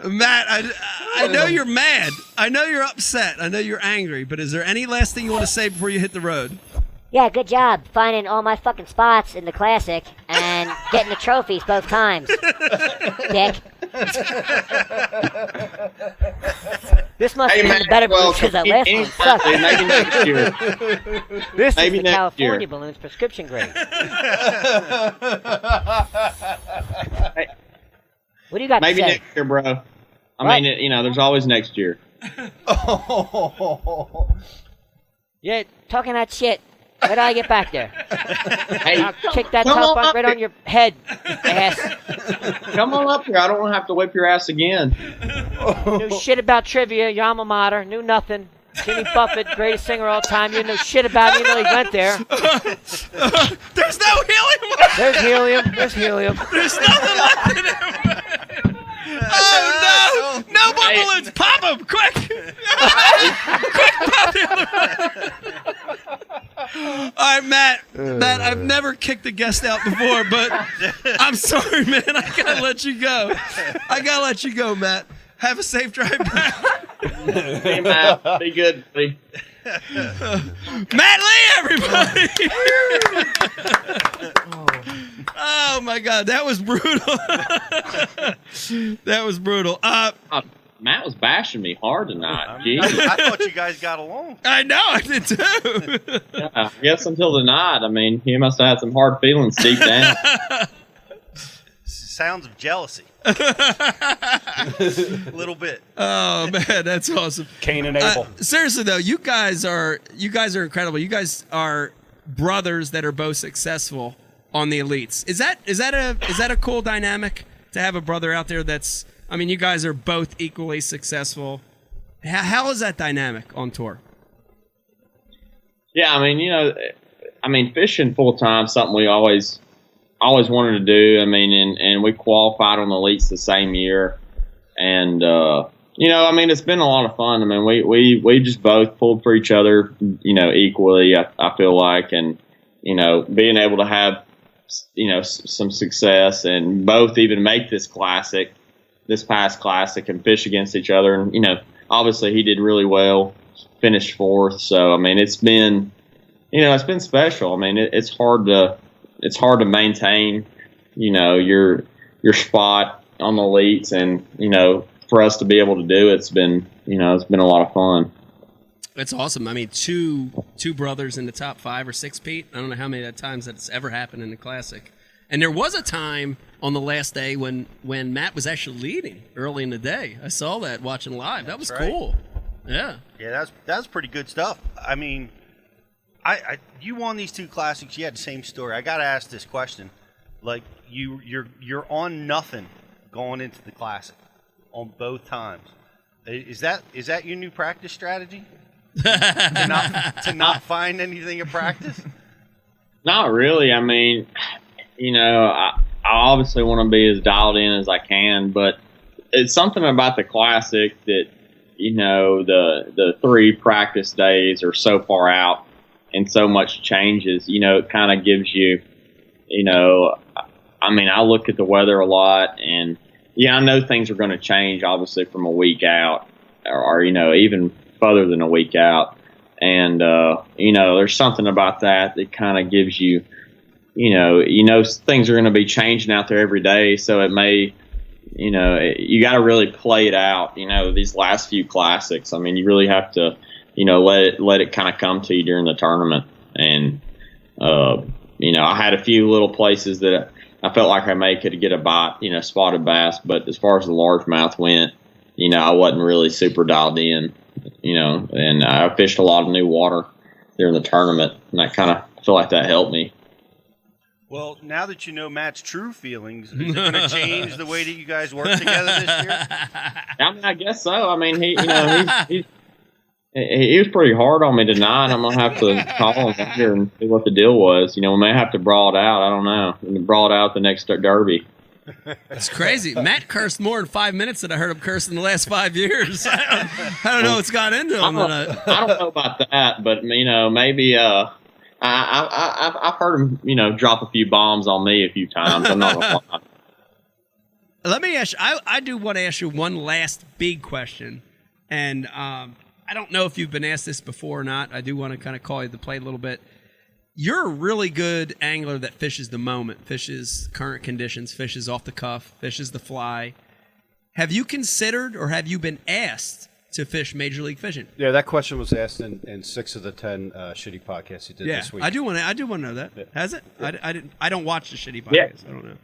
Matt, I know you're mad. I know you're upset. I know you're angry. But is there any last thing you want to say before you hit the road? Yeah, good job finding all my fucking spots in the Classic and getting the trophies both times. Dick. This must have been the better balloons because that last one sucked. Maybe next year. This Maybe is the next California year. balloons prescription grade. What do you got Maybe to say? next year, bro. I mean, there's always next year. Yeah, talking that shit. Wait till I get back there. Hey, I'll kick that come top on up up right here. on your head, ass. Come on up here. I don't want to have to whip your ass again. Knew shit about trivia, your alma mater. Knew nothing. Jimmy Buffett, greatest singer of all time. You didn't know shit about it. You know he went there. There's no helium. There's helium. There's helium. There's nothing left in it. Oh, no. No more balloons. Pop them, quick. Quick, pop the other one. All right, Matt, I've never kicked a guest out before, but I'm sorry, man. I got to let you go. Matt. Have a safe drive back. Hey, Matt. Be good, buddy. Matt Lee, everybody. Oh, my God. That was brutal. That was brutal. Matt was bashing me hard tonight. Jeez. I thought you guys got along. I know. I did, too. I guess until tonight. I mean, he must have had some hard feelings deep down. Sounds of jealousy. A little bit. Oh, man. That's awesome. Cain and Abel. Seriously, though, you guys are incredible. You guys are brothers that are both successful on the elites. Is that a cool dynamic to have a brother out there that's? I mean, you guys are both equally successful. How is that dynamic on tour? Yeah, I mean, fishing full time something we always wanted to do. I mean, and we qualified on the elites the same year, and it's been a lot of fun. I mean, we just both pulled for each other, equally. I feel like, and being able to have some success and both even make this past classic and fish against each other. And, obviously he did really well, finished fourth. So, I mean, it's been special. I mean, it's hard to maintain, your spot on the elites, and for us to be able to do it's been it's been a lot of fun. That's awesome. I mean, two brothers in the top 5 or 6, Pete. I don't know how many times that's ever happened in the Classic. And there was a time on the last day when Matt was actually leading early in the day. I saw that watching live. That was cool. Yeah. Yeah, that's pretty good stuff. I mean, you won these 2 classics. You had the same story. I got to ask this question. Like you're on nothing going into the classic on both times. Is that your new practice strategy? to not find anything in practice? Not really. I mean, I obviously want to be as dialed in as I can, but it's something about the Classic that, the 3 practice days are so far out and so much changes. It kind of gives you, I mean, I look at the weather a lot, and I know things are going to change, obviously, from a week out or even further than a week out. And, there's something about that kind of gives you, things are going to be changing out there every day. So it may, you got to really play it out, these last few classics. I mean, you really have to, let it kind of come to you during the tournament. And, I had a few little places that I felt like I may could get a bite, spotted bass. But as far as the largemouth went, I wasn't really super dialed in, and I fished a lot of new water during the tournament, and I kind of feel like that helped me. Well, now that you know Matt's true feelings, is it going to change the way that you guys work together this year? I mean, I guess so. I mean, he was pretty hard on me tonight. I'm gonna have to call him here and see what the deal was. We may have to brawl it out. I don't know. We can brawl it out the next derby. That's crazy. Matt cursed more in 5 minutes than I heard him curse in the last 5 years. I don't know what's got into him. I don't know about that, but maybe I've heard him drop a few bombs on me a few times. I'm not gonna lie. Let me ask you, I do want to ask you one last big question, and I don't know if you've been asked this before or not. I do want to kind of call you to play a little bit. You're a really good angler that fishes the moment, fishes current conditions, fishes off the cuff, fishes the fly. Have you considered or have you been asked to fish Major League Fishing? Yeah, that question was asked in 6 of the 10 shitty podcasts you did this week. I do want to know that. Yeah. Has it? Yeah. I don't watch the shitty podcasts. Yeah. I don't know.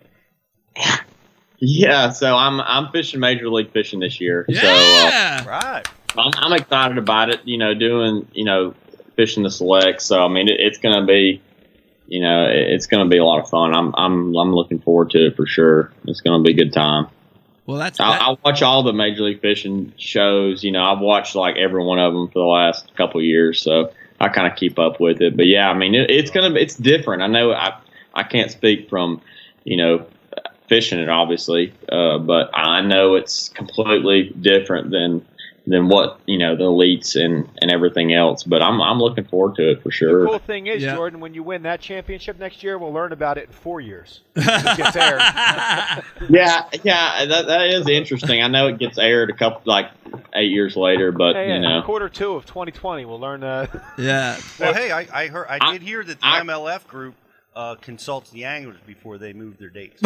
Yeah, so I'm fishing Major League Fishing this year. Yeah, so, right. I'm excited about it. Doing fishing the select. So I mean, it's gonna be, it's gonna be a lot of fun. I'm looking forward to it for sure. It's gonna be a good time. Well, I watch all the Major League Fishing shows. I've watched like every one of them for the last couple of years, so I kind of keep up with it. But yeah, I mean, it's different. I know I can't speak from fishing it obviously, but I know it's completely different than what the elites and everything else. But I'm looking forward to it for sure. The cool thing is, Jordan, when you win that championship next year, we'll learn about it in 4 years. It gets aired. yeah, that is interesting. I know it gets aired a couple 8 years later, but quarter 2 of 2020, we'll learn. Yeah. Well, hey, I did hear that the MLF group consults the anglers before they move their dates.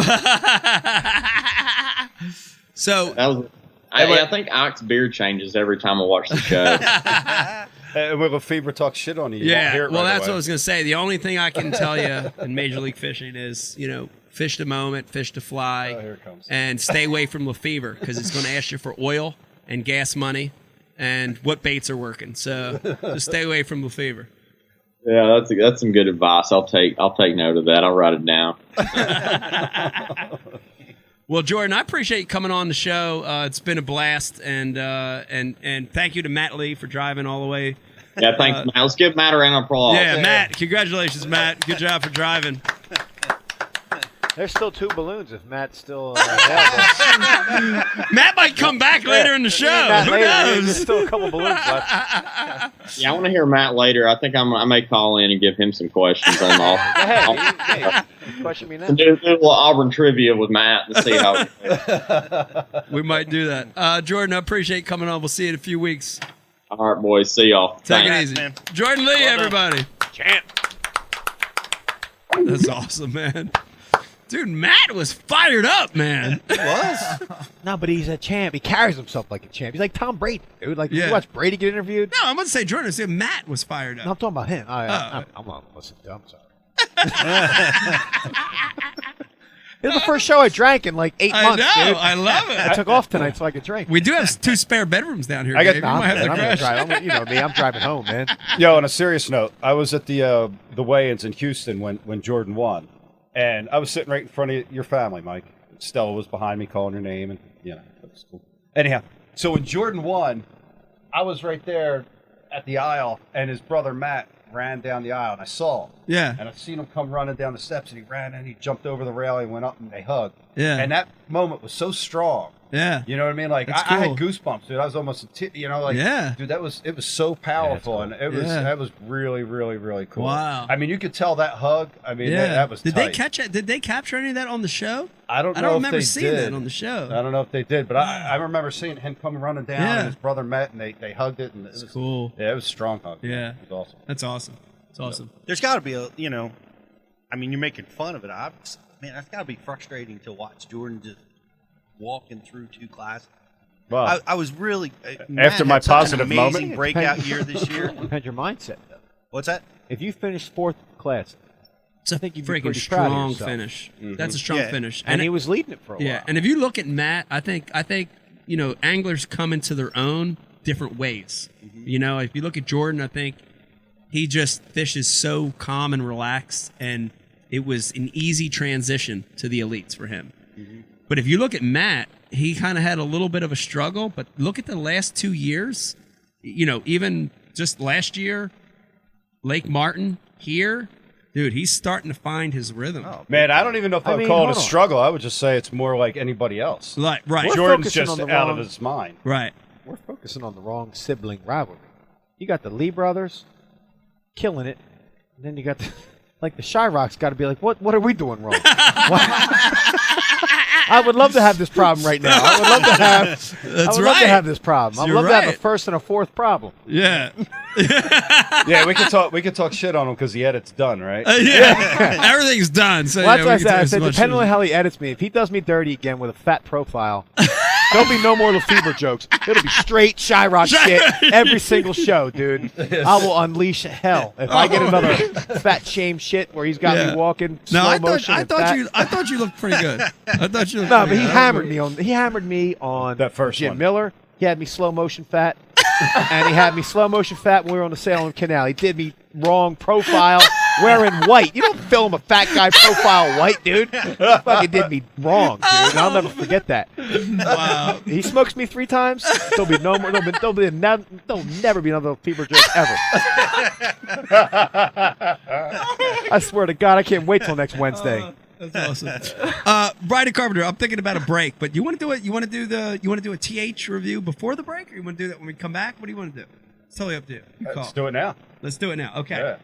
So that was. I think Ike's beard changes every time I watch the show. We'll have Faber talk shit on you. Yeah, well, that's what I was going to say. The only thing I can tell you in Major League Fishing is, fish the moment, fish the fly, here it comes. And stay away from Lefevre because it's going to ask you for oil and gas money and what baits are working. So just stay away from Lefevre. Yeah, that's some good advice. I'll take note of that. I'll write it down. Well, Jordan, I appreciate you coming on the show. It's been a blast, and thank you to Matt Lee for driving all the way. Yeah, thanks, Matt. Let's give Matt a round of applause. Yeah, Matt, congratulations, Matt. Good job for driving. There's still 2 balloons if Matt's still available. Matt might come back later in the show. Who knows? There's still a couple balloons left. Yeah, I want to hear Matt later. I think I may call in and give him some questions on all. Hey, question me now. Do a little Auburn trivia with Matt and see how. We might do that. Jordan, I appreciate you coming on. We'll see you in a few weeks. All right, boys. See y'all. Take it Thanks, easy. man. Jordan Lee, everybody. Champ. That's awesome, man. Dude, Matt was fired up, man. He was. No, but he's a champ. He carries himself like a champ. He's like Tom Brady, dude. Like, Yeah. you watch Brady get interviewed? No, I'm going to say Jordan. I said Matt was fired No, up. I'm talking about him. I'm not listening to him. I'm sorry. It was the first show I drank in like 8 months, I know. dude. I love it. I took off tonight so I could drink. We do have 2 spare bedrooms down here. I got- Dave. You I'm, might have to I'm gonna crash. drive. You know me. I'm driving home, man. Yo, on a serious note, I was at the weigh-ins in Houston when Jordan won, and I was sitting right in front of your family, Mike. Stella was behind me calling her name, and that was cool. Anyhow, so when Jordan won, I was right there at the aisle, and his brother Matt ran down the aisle, and I saw him. Yeah. And I seen him come running down the steps, and he ran and he jumped over the rail, and went up, and they hugged. Yeah. And that moment was so strong. Yeah. You know what I mean? Like That's I had cool. goosebumps, dude. I was almost, like, Yeah. dude, it was so powerful, and it was Yeah. that was really, really, really cool. Wow. I mean, you could tell that hug. I mean, Yeah. that was Did tight. they catch it? Did they capture any of that on the show? I don't I know don't if remember they seeing did. that on the show. I don't know if they did, but I remember seeing him come running down, Yeah. and his brother met, and they hugged it, and it was Cool. Yeah, it was a strong hug. Yeah. It was awesome. That's awesome. It's awesome. There's got to be a, I mean, you're making fun of it. Man, that's got to be frustrating to watch Jordan just walking through 2 classes. Wow. I was really After my had such an positive amazing moment? breakout year this year. Depends your mindset, though. What's that? If you finish 4th class, It's a think you'd be freaking pretty proud of strong yourself. finish. That's a strong Yeah. finish. and he was leading it for a Yeah, while. and if you look at Matt, I think anglers come into their own different ways. If you look at Jordan, I think he just fishes so calm and relaxed, and it was an easy transition to the elites for him. But if you look at Matt, he kind of had a little bit of a struggle, but look at the last 2 years, even just last year, Lake Martin here, dude, he's starting to find his rhythm. Man, I don't even know if I would call it a hold on. struggle. I would just say it's more like anybody else. Right, We're Jordan's focusing just on the out of wrong- his mind. right. We're focusing on the wrong sibling rivalry. You got the Lee brothers killing it, and then you got the Chiroc's got to be like, what are we doing wrong? I would love to have this problem right now. I would love to have. That's love to right. have this problem. I'd You're love to have right. a 1st and a 4th problem. Yeah. Yeah, we can talk shit on him because the edit's done, right? Yeah. Everything's done. So Well, yeah, that's we what can I talk said. so much Depending on shit. how he edits me, if he does me dirty again with a fat profile, there'll be no more Lefebvre jokes. It'll be straight Chiroc shit every single show, dude. I will unleash hell if I get another fat shame shit where he's got Yeah. me walking No, slow I motion. and fat. thought you looked pretty good. I thought you looked No, pretty but he good. hammered me on That first Jim one. Miller. He had me slow motion fat, and he had me slow motion fat when we were on the Salem Canal. He did me wrong profile, wearing white. You don't film a fat guy profile white, dude. He fucking did me wrong, dude. And I'll never forget that. Wow. He smokes me 3 times. There'll be no more. There'll never be another fever joke ever. I swear to God, I can't wait till next Wednesday. That's awesome. Brian Carpenter, I'm thinking about a break, but you want to do it? You want to do a TH review before the break, or you want to do that when we come back? What do you want to do? It's totally up to you. You call. Let's do it now. Let's do it now. Okay.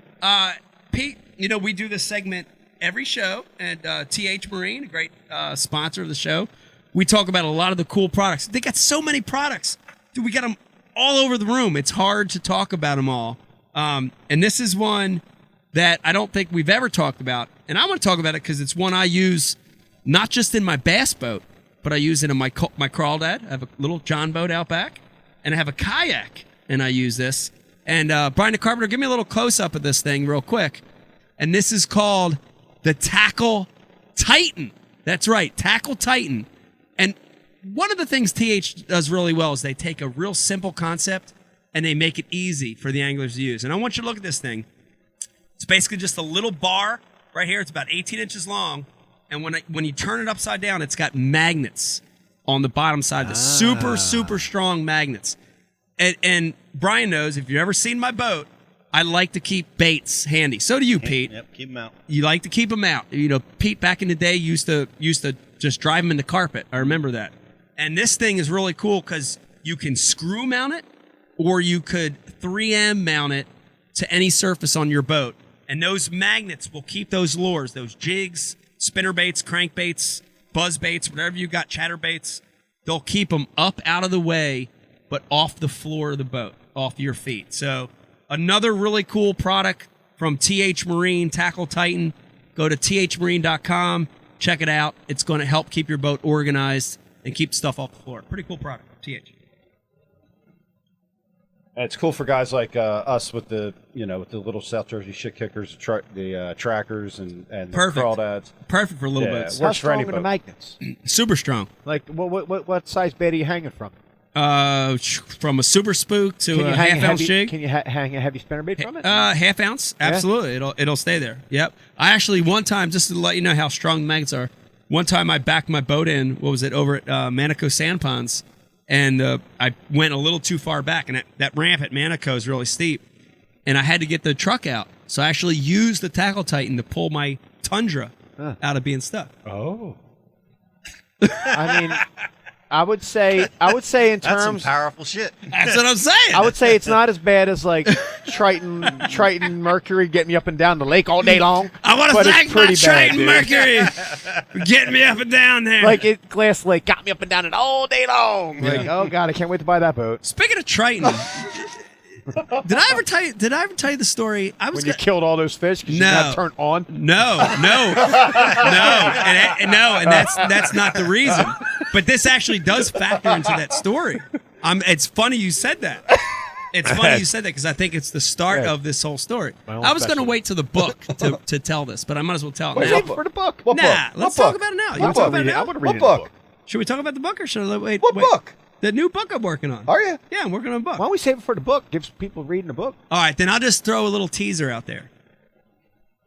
Pete, we do this segment every show, and TH Marine, a great sponsor of the show. We talk about a lot of the cool products. They got so many products. Dude, we got them all over the room. It's hard to talk about them all. And this is one that I don't think we've ever talked about. And I want to talk about it because it's one I use not just in my bass boat, but I use it in my crawdad. I have a little John boat out back, and I have a kayak, and I use this. And Brian Carpenter, give me a little close-up of this thing real quick. And this is called the Tackle Titan. That's right, Tackle Titan. And one of the things TH does really well is they take a real simple concept and they make it easy for the anglers to use. And I want you to look at this thing. It's basically just a little bar right here. It's about 18 inches long. And when you turn it upside down, it's got magnets on the bottom side. The super, super strong magnets. And Brian knows, if you've ever seen my boat, I like to keep baits handy. So do you, Pete. Yep, keep them out. You like to keep them out. Pete back in the day used to just drive them in the carpet. I remember that. And this thing is really cool because you can screw mount it, or you could 3M mount it to any surface on your boat. And those magnets will keep those lures, those jigs, spinner baits, crankbaits, buzz baits, whatever you got, chatter baits. They'll keep them up out of the way, but off the floor of the boat, off your feet. So another really cool product from TH Marine, Tackle Titan. Go to thmarine.com. Check it out. It's going to help keep your boat organized and keep stuff off the floor. Pretty cool product. TH. And it's cool for guys like us with the with the little South Jersey shit kickers, the trackers, and the Perfect. crawdads. Perfect for little boats. How Works for strong any are the boat. magnets? Super strong. Like, what size bait are you hanging from? From a super spook to Can a you hang half ounce heavy, jig. Can you hang a heavy spinnerbait from it? Half ounce, absolutely. It'll stay there. Yep. I actually one time, just to let you know how strong the magnets are. One time I backed my boat in. What was it over at Manico Sand Ponds, and I went a little too far back, and that ramp at Manico is really steep, and I had to get the truck out. So I actually used the tackle tighten to pull my Tundra out of being stuck. Oh. I mean, I would say in That's some terms. powerful shit. That's what I'm saying. I would say it's not as bad as like Triton Mercury getting me up and down the lake all day long. I want but to it's thank my pretty bad, Triton dude. Mercury for getting me up and down there. Like Glass Lake got me up and down it all day long. Like, oh god, I can't wait to buy that boat. Speaking of Triton, did I ever tell you the story? I was When you killed all those fish because you got turned on. No, and that's not the reason. But this actually does factor into that story. It's funny you said that. It's funny you said that because I think it's the start of this whole story. I was going to wait till the book to tell this, but I might as well tell it now. Wait for the book. What book? Let's What talk book? about it now. You What want to talk book? about it now? I want to read What it in book? the book. Should we talk about the book or should I wait? What book? The new book I'm working on. Are you? Yeah, I'm working on a book. Why don't we save it for the book? Gives people reading the book. All right, then I'll just throw a little teaser out there.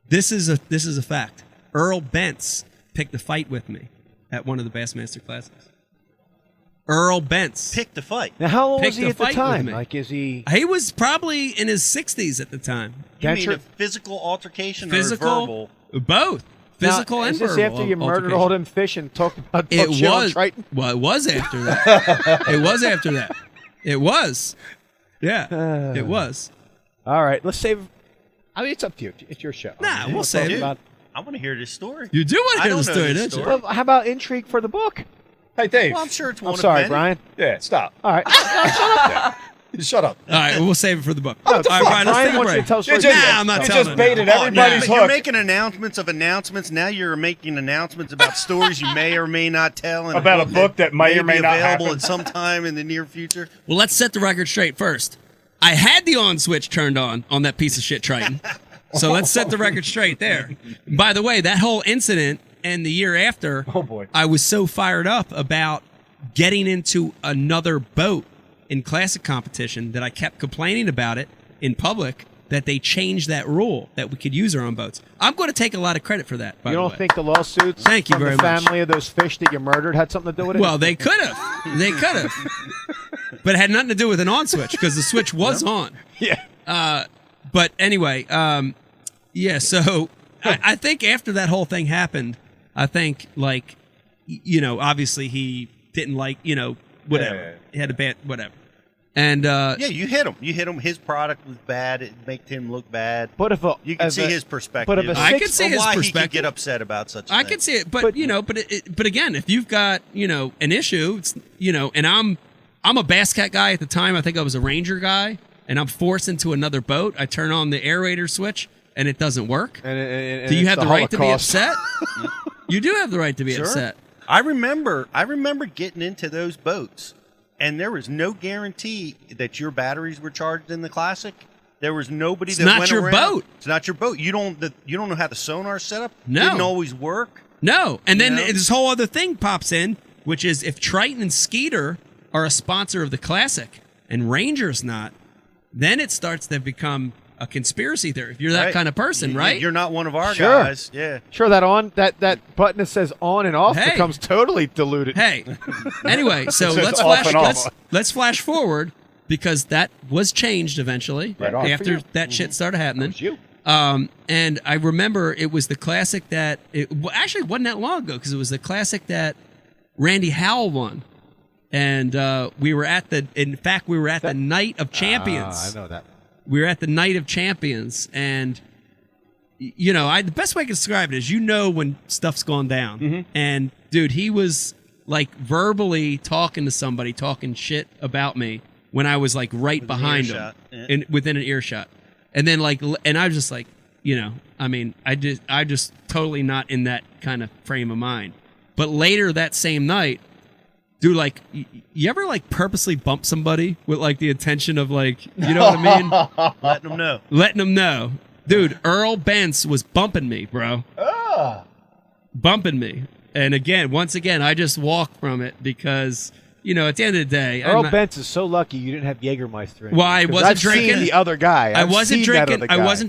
This is a fact. Earl Bentz picked a fight with me at one of the Bassmaster Classics. Earl Bentz. Pick the fight. Now, how old Pick was he the at the fight with time? me. Like, is he? He was probably in his 60s at the time. You mean Venture- a physical altercation or Physical, verbal? both. Physical Now, and is this verbal. after you murdered altercation. all them fish and talked about It shit on was. Triton? Well, it was after that. It was after that. It was. Yeah, it was. All right, let's save. I mean, it's up to you. It's your show. Nah, I mean, we'll let's save talk it. about- I want to hear this story. You do want to I hear don't the know story, this don't you? story. Well, how about intrigue for the book? Hey, Dave. Well, I'm sure it's one I'm of sorry, many. Brian. Yeah, stop. All right. Shut up. All right, we'll save it for the book. No, All right, Brian, let's Brian take a wants you break. to tell a story. You just, Nah, I'm not you telling just it baited now. everybody's But you're hook making announcements of announcements. Now you're making announcements about stories you may or may not tell. And about a book that may or may be not available happen. at some time in the near future. Well, let's set the record straight first. I had the on switch turned on that piece of shit Triton. So let's set the record straight there. By the way, that whole incident and the year after, Oh, boy. I was so fired up about getting into another boat in classic competition that I kept complaining about it in public that they changed that rule that we could use our own boats. I'm going to take a lot of credit for that, by You the don't way. think the lawsuits Thank you from very the much. family of those fish that you murdered had something to do with it? Well, they could have. They could have. But it had nothing to do with an on switch because the switch was on. yeah. But anyway, yeah, so I think after that whole thing happened, I think, like, obviously he didn't like, whatever. Yeah. He had a bad, whatever. And, Yeah, you hit him. You hit him. His product was bad. It made him look bad. But if a, You can if see a- his perspective. But if a I six, could see on his why he perspective. could get upset about such a I thing. could see it, but, But- but again, if you've got, an issue, it's, and I'm a Bass Cat guy at the time. I think I was a Ranger guy, and I'm forced into another boat. I turn on the aerator switch, and it doesn't work. and Do you it's have the right to be Holocaust. upset? You do have the right to be Sure. upset. I remember getting into those boats, and there was no guarantee that your batteries were charged in the Classic. There was nobody It's that not went your around. boat. It's not your boat. You don't know how the sonar set up. No. Didn't always work. No. And then You know? this whole other thing pops in, which is if Triton and Skeeter are a sponsor of the Classic and Ranger's not, then it starts to become a conspiracy theory. If you're that Right. kind of person, right? You're not one of our Sure. guys. Yeah. Sure, that button that says on and off Hey. becomes totally diluted. Hey. Anyway, so It says let's off flash and off. let's flash forward because that was changed eventually Right on. after that shit started happening. It's you. And I remember it was the Classic that actually it wasn't that long ago because it was the Classic that Randy Howell won, and we were at the Night of Champions. I know that. We were at the Night of Champions, and the best way I can describe it is when stuff's gone down, and dude, he was like verbally talking to somebody, talking shit about me when I was like right behind him, earshot, yeah. within an earshot. And then and I was just like, you know, I mean, I just totally not in that kind of frame of mind. But later that same night, dude, like, you ever like purposely bump somebody with like the intention of like, you know what I mean? Letting them know. Dude, Earl Bentz was bumping me, bro. Bumping me. And again, once again, I just walked from it because, you know, at the end of the day, Earl Bentz is so lucky you didn't have Jägermeister. Well, I wasn't drinking. Seen the other guy. I wasn't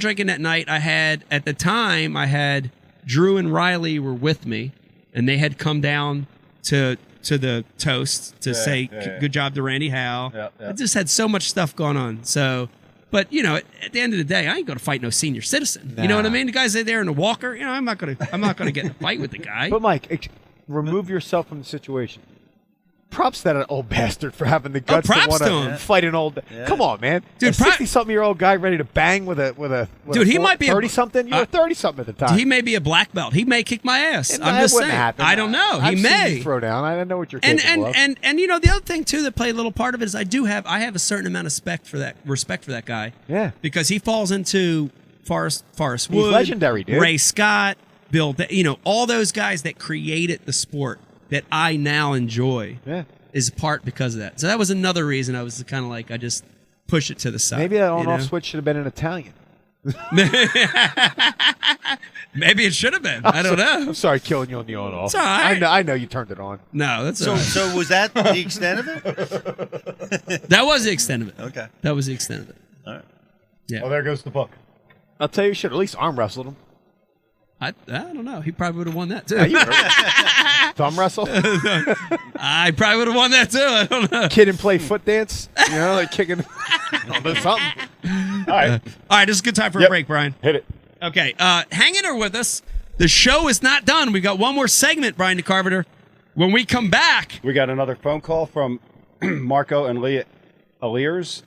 drinking that night. I had Drew and Riley were with me, and they had come down to the toast to say good job to Randy Howe. I just had so much stuff going on. So, but you know, at the end of the day, I ain't gonna fight no senior citizen. Nah. You know what I mean? The guy's there in a walker. You know, I'm not gonna get in a fight with the guy. But Mike, remove yourself from the situation. Props to that old bastard for having the guts to want to fight an old. Yeah. Come on, man, dude! A 60-something-year-old guy ready to bang with a dude. He might be 30-something. You were 30-something at the time. He may be a black belt. He may kick my ass. I'm just saying. I don't know. He may throw down. I don't know what you're capable of. And you know the other thing too that played a little part of it is I have a certain amount of respect for that guy. Yeah, because he falls into Forrest Wood. He's legendary, dude. Ray Scott, Bill. You know all those guys that created the sport that I now enjoy is part because of that. So that was another reason I was kind of like, I just push it to the side. Maybe that on-off switch should have been in Italian. Maybe it should have been. I don't know. I'm sorry killing you on the on-off. It's all right. I know you turned it on. No, that's all right. So was that the extent of it? That was the extent of it. Okay. That was the extent of it. All right. Yeah. Oh, there goes the book. I'll tell you, you should at least arm wrestled him. I don't know. He probably would have won that too. Thumb wrestle? I probably would have won that too. I don't know. Kid and play foot dance? You know, like kicking. There's something. All right. This is a good time for a break, Brian. Hit it. Okay. Hang in there with us. The show is not done. We got one more segment, Brian DeCarpenter. When we come back, we got another phone call from Marco and Leah Alliers.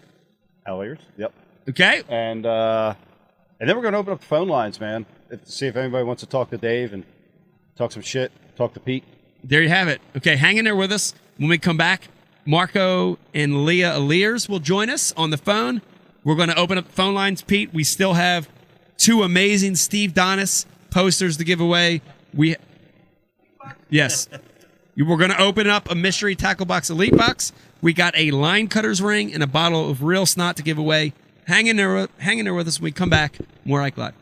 Yep. Okay. And then we're going to open up the phone lines, man. To see if anybody wants to talk to Dave and talk some shit, talk to Pete. There you have it. Okay, hang in there with us. When we come back, Marco and Leah Alliers will join us on the phone. We're going to open up the phone lines. Pete, we still have 2 amazing Steve Donis posters to give away. Yes. We're going to open up a mystery Tackle Box Elite Box. We got a line cutter's ring and a bottle of real snot to give away. Hang in there with us when we come back. More Ike Live.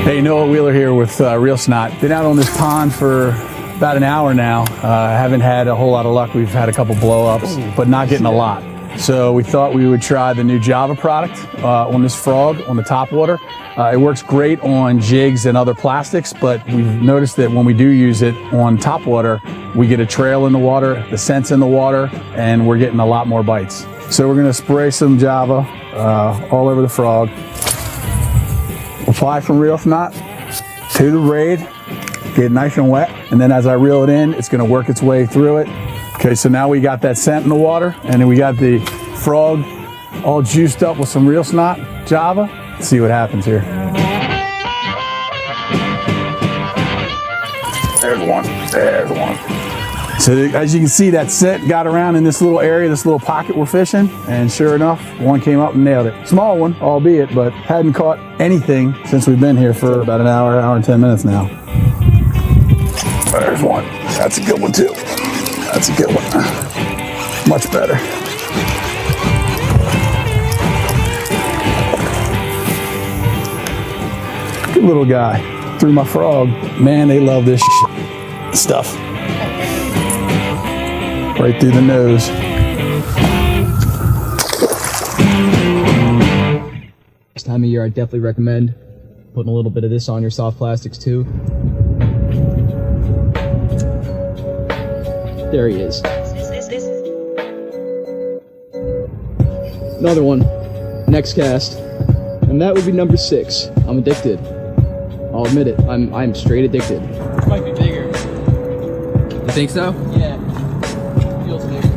Hey, Noah Wheeler here with Real Snot. Been out on this pond for about an hour now. Haven't had a whole lot of luck. We've had a couple blow-ups, but not getting a lot. So we thought we would try the new Java product on this frog on the top water. It works great on jigs and other plastics, but we've noticed that when we do use it on top water, we get a trail in the water, the scent's in the water, and we're getting a lot more bites. So we're gonna spray some Java all over the frog. Apply from Real Snot to the braid, get it nice and wet, and then as I reel it in, it's gonna work its way through it. Okay, so now we got that scent in the water, and then we got the frog all juiced up with some Real Snot Java. Let's see what happens here. There's one. So as you can see, that scent got around in this little area, this little pocket we're fishing, and sure enough, one came up and nailed it. Small one, albeit, but hadn't caught anything since we've been here for about an hour and 10 minutes now. There's one. That's a good one too. That's a good one. Much better. Good little guy. Threw my frog. Man, they love this stuff. Right through the nose. This time of year, I definitely recommend putting a little bit of this on your soft plastics too. There he is. Another one. Next cast. And that would be number 6. I'm addicted. I'll admit it. I'm straight addicted. Might be bigger. You think so? Yeah. Feels big. I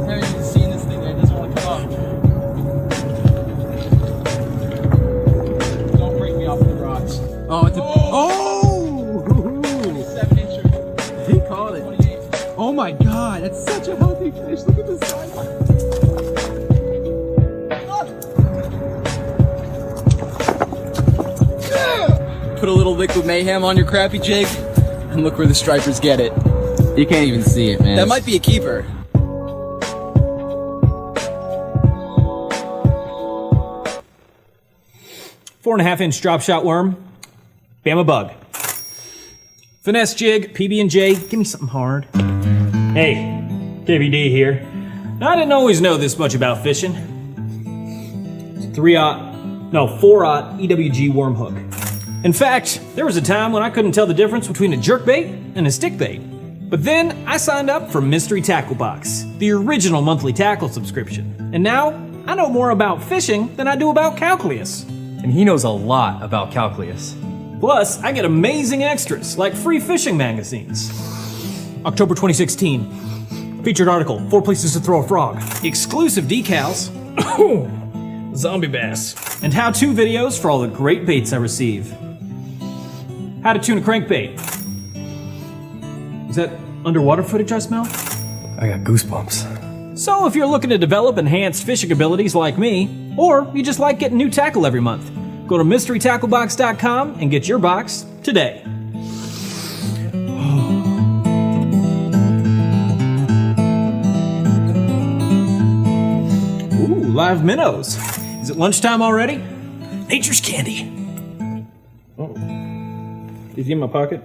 haven't even seen this thing yet. It doesn't want to come up. Don't break me off the rocks. Oh, it's a... Oh! put a little liquid mayhem on your crappy jig, and look where the stripers get it. You can't even see it, man. That might be a keeper. Four and a half inch drop shot worm, Bama bug. Finesse jig, PB&J, give me something hard. Hey, KVD here. Now, I didn't always know this much about fishing. 4-aught EWG worm hook. In fact, there was a time when I couldn't tell the difference between a jerkbait and a stickbait. But then I signed up for Mystery Tackle Box, the original monthly tackle subscription. And now I know more about fishing than I do about calculus. And he knows a lot about calculus. Plus, I get amazing extras like free fishing magazines. October 2016. Featured article, 4 places to throw a frog. Exclusive decals. Zombie bass. And how-to videos for all the great baits I receive. How to tune a crankbait. Is that underwater footage I smell? I got goosebumps. So if you're looking to develop enhanced fishing abilities like me, or you just like getting new tackle every month, go to mysterytacklebox.com and get your box today. Ooh, live minnows. Is it lunchtime already? Nature's candy. Oh. Is he in my pocket?